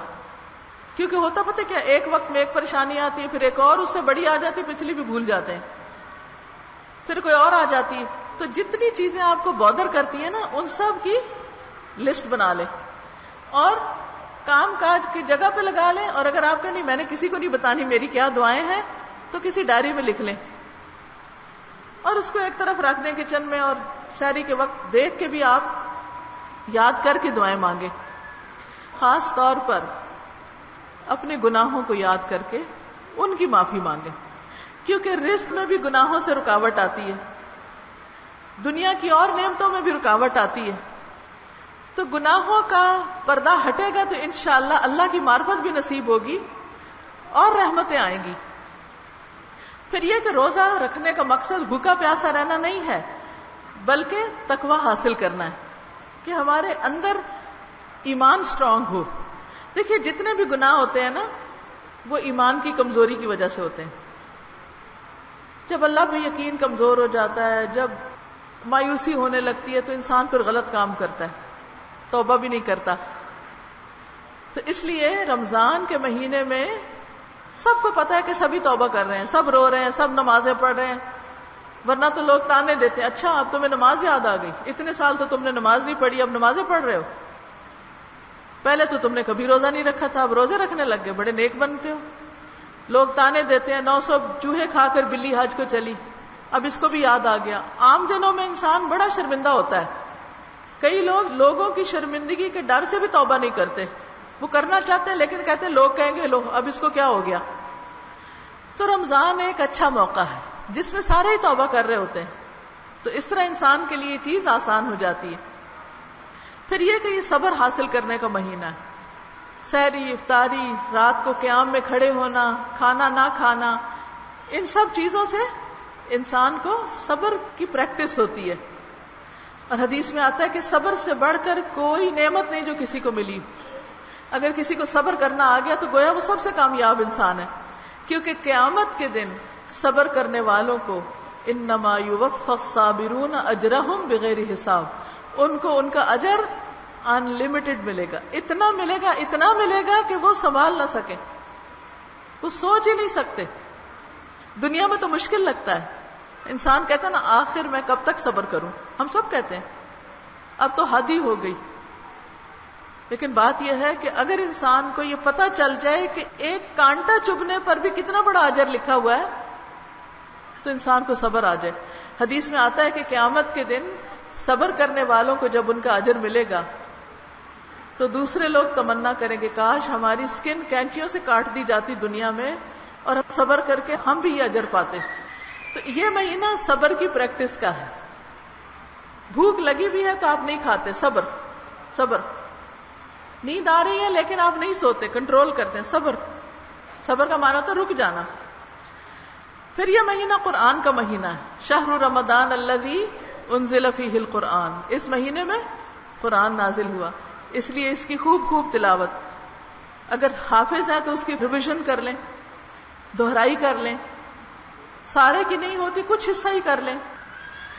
Speaker 1: کیونکہ ہوتا پتہ کیا, ایک وقت میں ایک پریشانی آتی ہے, پھر ایک اور اس سے بڑی آ جاتی ہے, پچھلی بھی بھول جاتے ہیں, پھر کوئی اور آ جاتی ہے. تو جتنی چیزیں آپ کو بودر کرتی ہیں نا, ان سب کی لسٹ بنا لیں اور کام کاج کی جگہ پہ لگا لیں. اور اگر آپ کہیں نہیں میں نے کسی کو نہیں بتانی میری کیا دعائیں ہیں, تو کسی ڈائری میں لکھ لیں اور اس کو ایک طرف رکھ دیں کچن میں, اور سحری کے وقت دیکھ کے بھی آپ یاد کر کے دعائیں مانگیں. خاص طور پر اپنے گناہوں کو یاد کر کے ان کی معافی مانگیں, کیونکہ رزق میں بھی گناہوں سے رکاوٹ آتی ہے, دنیا کی اور نعمتوں میں بھی رکاوٹ آتی ہے. تو گناہوں کا پردہ ہٹے گا تو انشاءاللہ اللہ کی معرفت بھی نصیب ہوگی اور رحمتیں آئیں گی. پھر یہ کہ روزہ رکھنے کا مقصد بھوکا پیاسا رہنا نہیں ہے، بلکہ تقوی حاصل کرنا ہے کہ ہمارے اندر ایمان سٹرونگ ہو. دیکھیے جتنے بھی گناہ ہوتے ہیں نا وہ ایمان کی کمزوری کی وجہ سے ہوتے ہیں. جب اللہ پہ یقین کمزور ہو جاتا ہے، جب مایوسی ہونے لگتی ہے تو انسان پھر غلط کام کرتا ہے، توبہ بھی نہیں کرتا. تو اس لیے رمضان کے مہینے میں سب کو پتا ہے کہ سبھی توبہ کر رہے ہیں، سب رو رہے ہیں، سب نمازیں پڑھ رہے ہیں. ورنہ تو لوگ تانے دیتے ہیں، اچھا اب تمہیں نماز یاد آ گئی، اتنے سال تو تم نے نماز نہیں پڑھی، اب نمازیں پڑھ رہے ہو. پہلے تو تم نے کبھی روزہ نہیں رکھا تھا، اب روزے رکھنے لگ گئے، بڑے نیک بنتے ہو. لوگ تانے دیتے ہیں 900 چوہے کھا کر بلی حج کو چلی، اب اس کو بھی یاد آ گیا. عام دنوں میں انسان بڑا شرمندہ ہوتا ہے. کئی لوگ لوگوں کی شرمندگی کے ڈر سے بھی توبہ نہیں کرتے، وہ کرنا چاہتے ہیں لیکن کہتے ہیں لوگ کہیں گے لو اب اس کو کیا ہو گیا. تو رمضان ایک اچھا موقع ہے جس میں سارے ہی توبہ کر رہے ہوتے ہیں، تو اس طرح انسان کے لیے یہ چیز آسان ہو جاتی ہے. پھر یہ کہ یہ صبر حاصل کرنے کا مہینہ ہے. سحری، افطاری، رات کو قیام میں کھڑے ہونا، کھانا نہ کھانا، ان سب چیزوں سے انسان کو صبر کی پریکٹس ہوتی ہے. اور حدیث میں آتا ہے کہ صبر سے بڑھ کر کوئی نعمت نہیں جو کسی کو ملی. اگر کسی کو صبر کرنا آ گیا تو گویا وہ سب سے کامیاب انسان ہے، کیونکہ قیامت کے دن صبر کرنے والوں کو انما یوفی الصابرون اجرہم بغیر حساب، ان کو ان کا اجر ان لمیٹڈ ملے گا. اتنا ملے گا کہ وہ سنبھال نہ سکیں، وہ سوچ ہی نہیں سکتے. دنیا میں تو مشکل لگتا ہے، انسان کہتا ہے نا آخر میں کب تک صبر کروں، ہم سب کہتے ہیں اب تو حد ہی ہو گئی. لیکن بات یہ ہے کہ اگر انسان کو یہ پتہ چل جائے کہ ایک کانٹا چبھنے پر بھی کتنا بڑا اجر لکھا ہوا ہے تو انسان کو صبر آ جائے. حدیث میں آتا ہے کہ قیامت کے دن صبر کرنے والوں کو جب ان کا اجر ملے گا تو دوسرے لوگ تمنا کریں گے کاش ہماری سکن کینچیوں سے کاٹ دی جاتی دنیا میں اور ہم صبر کر کے ہم بھی یہ اجر پاتے. تو یہ مہینہ صبر کی پریکٹس کا ہے. بھوک لگی بھی ہے تو آپ نہیں کھاتے، صبر. نیند آ رہی ہے لیکن آپ نہیں سوتے، کنٹرول کرتے ہیں، صبر کا معنی تو رک جانا. پھر یہ مہینہ قرآن کا مہینہ ہے. شہر رمضان الذی انزل فیہ القرآن، اس مہینے میں قرآن نازل ہوا، اس لیے اس کی خوب تلاوت. اگر حافظ ہیں تو اس کی ریویژن کر لیں، دہرائی کر لیں، سارے کی نہیں ہوتی کچھ حصہ ہی کر لیں.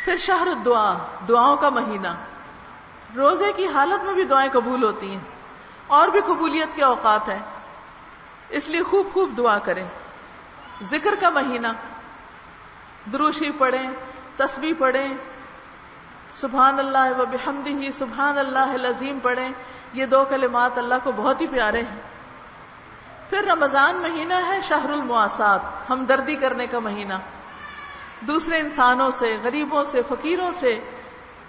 Speaker 1: پھر شہر الدعا، دعاؤں کا مہینہ. روزے کی حالت میں بھی دعائیں قبول ہوتی ہیں اور بھی قبولیت کے اوقات ہیں، اس لیے خوب دعا کریں. ذکر کا مہینہ، درود شریف پڑھیں، تسبیح پڑھیں، سبحان اللہ و بحمدہ سبحان اللہ العظیم پڑھیں. یہ 2 کلمات اللہ کو بہت ہی پیارے ہیں. پھر رمضان مہینہ ہے شہر المواسات، ہمدردی کرنے کا مہینہ. دوسرے انسانوں سے، غریبوں سے، فقیروں سے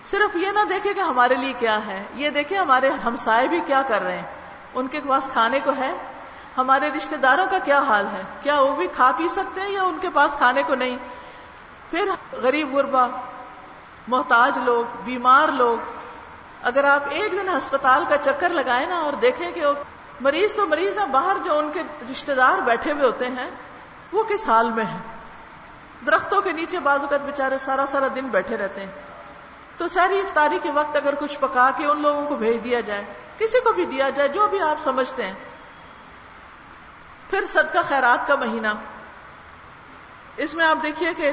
Speaker 1: صرف یہ نہ دیکھے کہ ہمارے لیے کیا ہے، یہ دیکھے ہمارے ہمسائے بھی کیا کر رہے ہیں، ان کے پاس کھانے کو ہے، ہمارے رشتہ داروں کا کیا حال ہے، کیا وہ بھی کھا پی سکتے ہیں یا ان کے پاس کھانے کو نہیں. پھر غریب غربا، محتاج لوگ، بیمار لوگ. اگر آپ ایک دن ہسپتال کا چکر لگائیں نا اور دیکھیں کہ مریض تو مریض ہیں، باہر جو ان کے رشتہ دار بیٹھے ہوئے ہوتے ہیں وہ کس حال میں ہیں. درختوں کے نیچے بعض اوقات بیچارے سارا دن بیٹھے رہتے ہیں. تو سحری افطاری کے وقت اگر کچھ پکا کے ان لوگوں کو بھیج دیا جائے، کسی کو بھی دیا جائے، جو بھی آپ سمجھتے ہیں. پھر صدقہ خیرات کا مہینہ. اس میں آپ دیکھیے کہ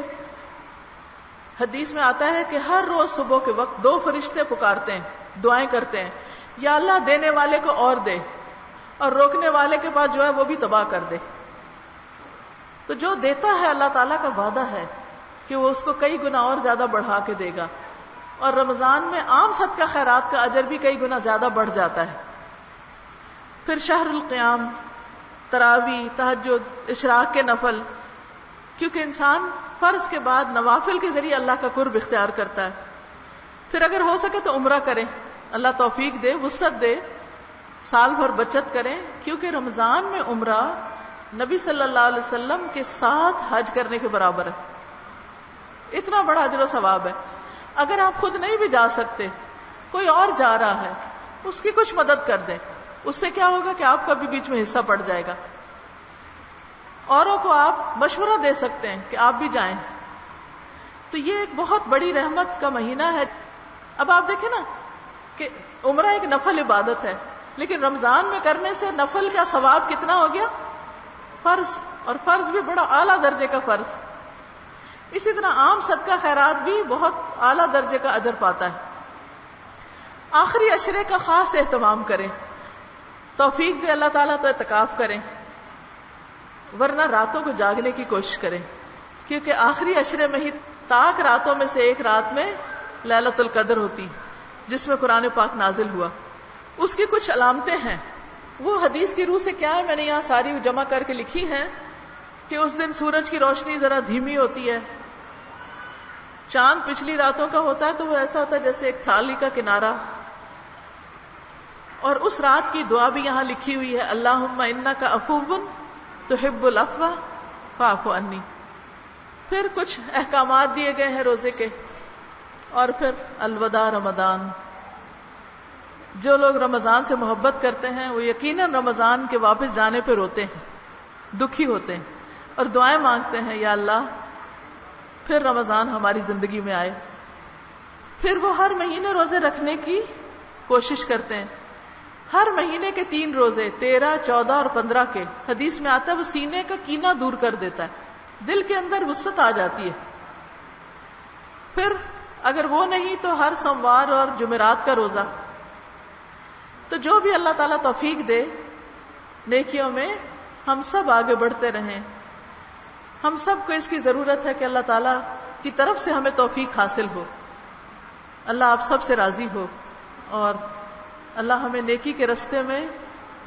Speaker 1: حدیث میں آتا ہے کہ ہر روز صبح کے وقت 2 فرشتے پکارتے ہیں، دعائیں کرتے ہیں، یا اللہ دینے والے کو اور دے اور روکنے والے کے پاس جو ہے وہ بھی تباہ کر دے. تو جو دیتا ہے اللہ تعالیٰ کا وعدہ ہے کہ وہ اس کو کئی گنا اور زیادہ بڑھا کے دے گا. اور رمضان میں عام صدقہ خیرات کا اجر بھی کئی گنا زیادہ بڑھ جاتا ہے. پھر شہر القیام، تراویح، تہجد، اشراق کے نفل، کیونکہ انسان فرض کے بعد نوافل کے ذریعے اللہ کا قرب اختیار کرتا ہے. پھر اگر ہو سکے تو عمرہ کریں، اللہ توفیق دے، وسعت دے، سال بھر بچت کریں، کیونکہ رمضان میں عمرہ نبی صلی اللہ علیہ وسلم کے ساتھ حج کرنے کے برابر ہے. اتنا بڑا اجر و ثواب ہے. اگر آپ خود نہیں بھی جا سکتے، کوئی اور جا رہا ہے، اس کی کچھ مدد کر دیں، اس سے کیا ہوگا کہ آپ کا بھی بیچ میں حصہ پڑ جائے گا. اوروں کو آپ مشورہ دے سکتے ہیں کہ آپ بھی جائیں. تو یہ ایک بہت بڑی رحمت کا مہینہ ہے. اب آپ دیکھیں نا کہ عمرہ ایک نفل عبادت ہے، لیکن رمضان میں کرنے سے نفل کا ثواب کتنا ہو گیا؟ فرض، اور فرض بھی بڑا اعلیٰ درجے کا فرض. اسی طرح عام صدقہ خیرات بھی بہت اعلیٰ درجے کا اجر پاتا ہے. آخری عشرے کا خاص اہتمام کریں، توفیق دے اللہ تعالیٰ تو اعتکاف کریں، ورنہ راتوں کو جاگنے کی کوشش کریں، کیونکہ آخری عشرے میں ہی تاک راتوں میں سے ایک رات میں لیلۃ القدر ہوتی جس میں قرآن پاک نازل ہوا. اس کی کچھ علامتیں ہیں، وہ حدیث کی روح سے کیا ہے میں نے یہاں ساری جمع کر کے لکھی ہیں کہ اس دن سورج کی روشنی ذرا دھیمی ہوتی ہے، چاند پچھلی راتوں کا ہوتا ہے تو وہ ایسا ہوتا ہے جیسے ایک تھالی کا کنارہ. اور اس رات کی دعا بھی یہاں لکھی ہوئی ہے، اللہم انک عفو تحب العفو فاعف عنی. پھر کچھ احکامات دیے گئے ہیں روزے کے، اور پھر الوداع رمضان. جو لوگ رمضان سے محبت کرتے ہیں وہ یقیناً رمضان کے واپس جانے پہ روتے ہیں، دکھی ہوتے ہیں اور دعائیں مانگتے ہیں، یا اللہ پھر رمضان ہماری زندگی میں آئے. پھر وہ ہر مہینے روزے رکھنے کی کوشش کرتے ہیں. ہر مہینے کے 3 روزے 13، 14 اور 15 کے، حدیث میں آتا ہے وہ سینے کا کینہ دور کر دیتا ہے، دل کے اندر وسعت آ جاتی ہے. پھر اگر وہ نہیں تو ہر سوموار اور جمعرات کا روزہ. تو جو بھی اللہ تعالیٰ توفیق دے نیکیوں میں ہم سب آگے بڑھتے رہیں. ہم سب کو اس کی ضرورت ہے کہ اللہ تعالیٰ کی طرف سے ہمیں توفیق حاصل ہو. اللہ آپ سب سے راضی ہو، اور اللہ ہمیں نیکی کے رستے میں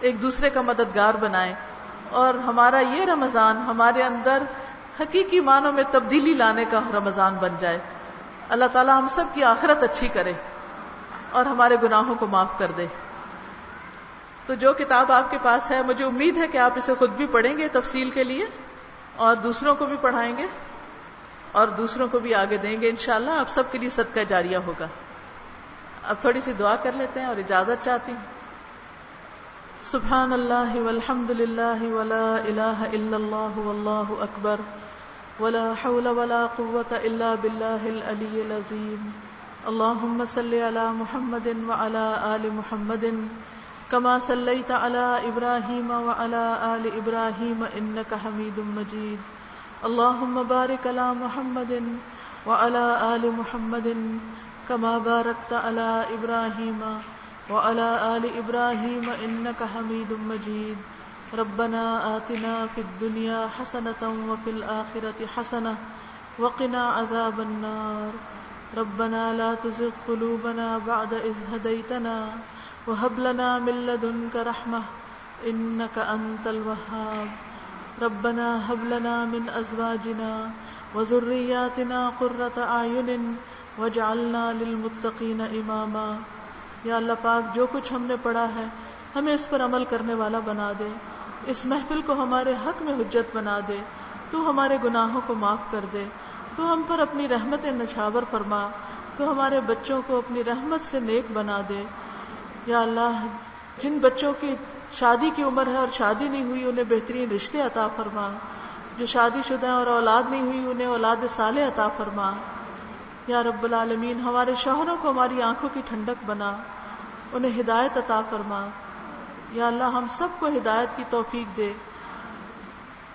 Speaker 1: ایک دوسرے کا مددگار بنائے، اور ہمارا یہ رمضان ہمارے اندر حقیقی معنوں میں تبدیلی لانے کا رمضان بن جائے. اللہ تعالیٰ ہم سب کی آخرت اچھی کرے اور ہمارے گناہوں کو معاف کر دے. تو جو کتاب آپ کے پاس ہے، مجھے امید ہے کہ آپ اسے خود بھی پڑھیں گے تفصیل کے لیے، اور دوسروں کو بھی پڑھائیں گے اور دوسروں کو بھی آگے دیں گے. انشاءاللہ آپ سب کے لیے صدقہ جاریہ ہوگا. اب تھوڑی سی دعا کر لیتے ہیں اور اجازت چاہتی ہوں. سبحان اللہ والحمد للہ ولا الہ الا اللہ واللہ اکبر ولا حول ولا قوة الا باللہ العلی العظیم. اللہم صل علی محمد وعلی آل محمد کما صلیت علی ابراہیم وعلی آل ابراہیم انک حمید مجید. اللہم بارک علی محمد وعلی آل محمد کما بارکت علی ابراہیم وعلی آل ابراہیم انک حمید مجید. ربنا آتنا فی الدنیا حسنۃ وفی الآخرۃ حسنۃ وقنا عذاب النار. ربنا لا تزغ قلوبنا بعد إذ هديتنا وهب لنا من لدنك رحمة إنك أنت الوهاب. ربنا هب لنا من أزواجنا وذرياتنا قرة أعين وجعلنا للمتقین اماما. یا اللہ پاک جو کچھ ہم نے پڑھا ہے ہمیں اس پر عمل کرنے والا بنا دے، اس محفل کو ہمارے حق میں حجت بنا دے. تو ہمارے گناہوں کو معاف کر دے، تو ہم پر اپنی رحمت نچھاور فرما، تو ہمارے بچوں کو اپنی رحمت سے نیک بنا دے. یا اللہ جن بچوں کی شادی کی عمر ہے اور شادی نہیں ہوئی انہیں بہترین رشتے عطا فرما، جو شادی شدہ ہیں اور اولاد نہیں ہوئی انہیں اولاد صالح عطا فرما. یا رب العالمین ہمارے شوہروں کو ہماری آنکھوں کی ٹھنڈک بنا، انہیں ہدایت عطا فرما. یا اللہ ہم سب کو ہدایت کی توفیق دے.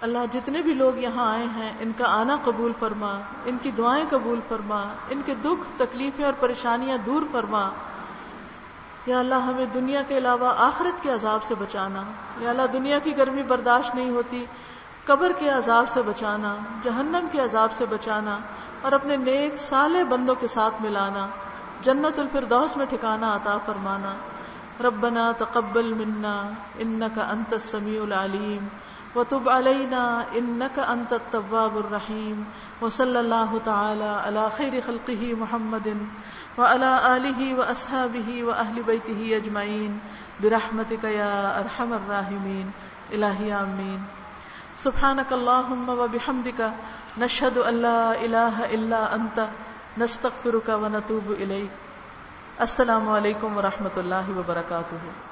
Speaker 1: اللہ جتنے بھی لوگ یہاں آئے ہیں ان کا آنا قبول فرما، ان کی دعائیں قبول فرما، ان کے دکھ تکلیفیں اور پریشانیاں دور فرما. یا اللہ ہمیں دنیا کے علاوہ آخرت کے عذاب سے بچانا. یا اللہ دنیا کی گرمی برداشت نہیں ہوتی، قبر کے عذاب سے بچانا، جہنم کے عذاب سے بچانا، اور اپنے نیک صالح بندوں کے ساتھ ملانا، جنت الفردوس میں ٹھکانہ عطا فرمانا. ربنا تقبل منا انک انت السمیع العلیم وتب علینا انک انت التواب الرحیم. وصلی اللہ تعالی علی خیر خلقہ محمد وعلی آلہ واصحابہ واہل بیتہ اجمعین برحمتک یا ارحم الراحمین. الہی آمین. سبحانک اللہم وبحمدک نشہد ان لا الہ الا انت نستغفرک ونتوب الیک. السلام علیکم ورحمۃ اللہ وبرکاتہ.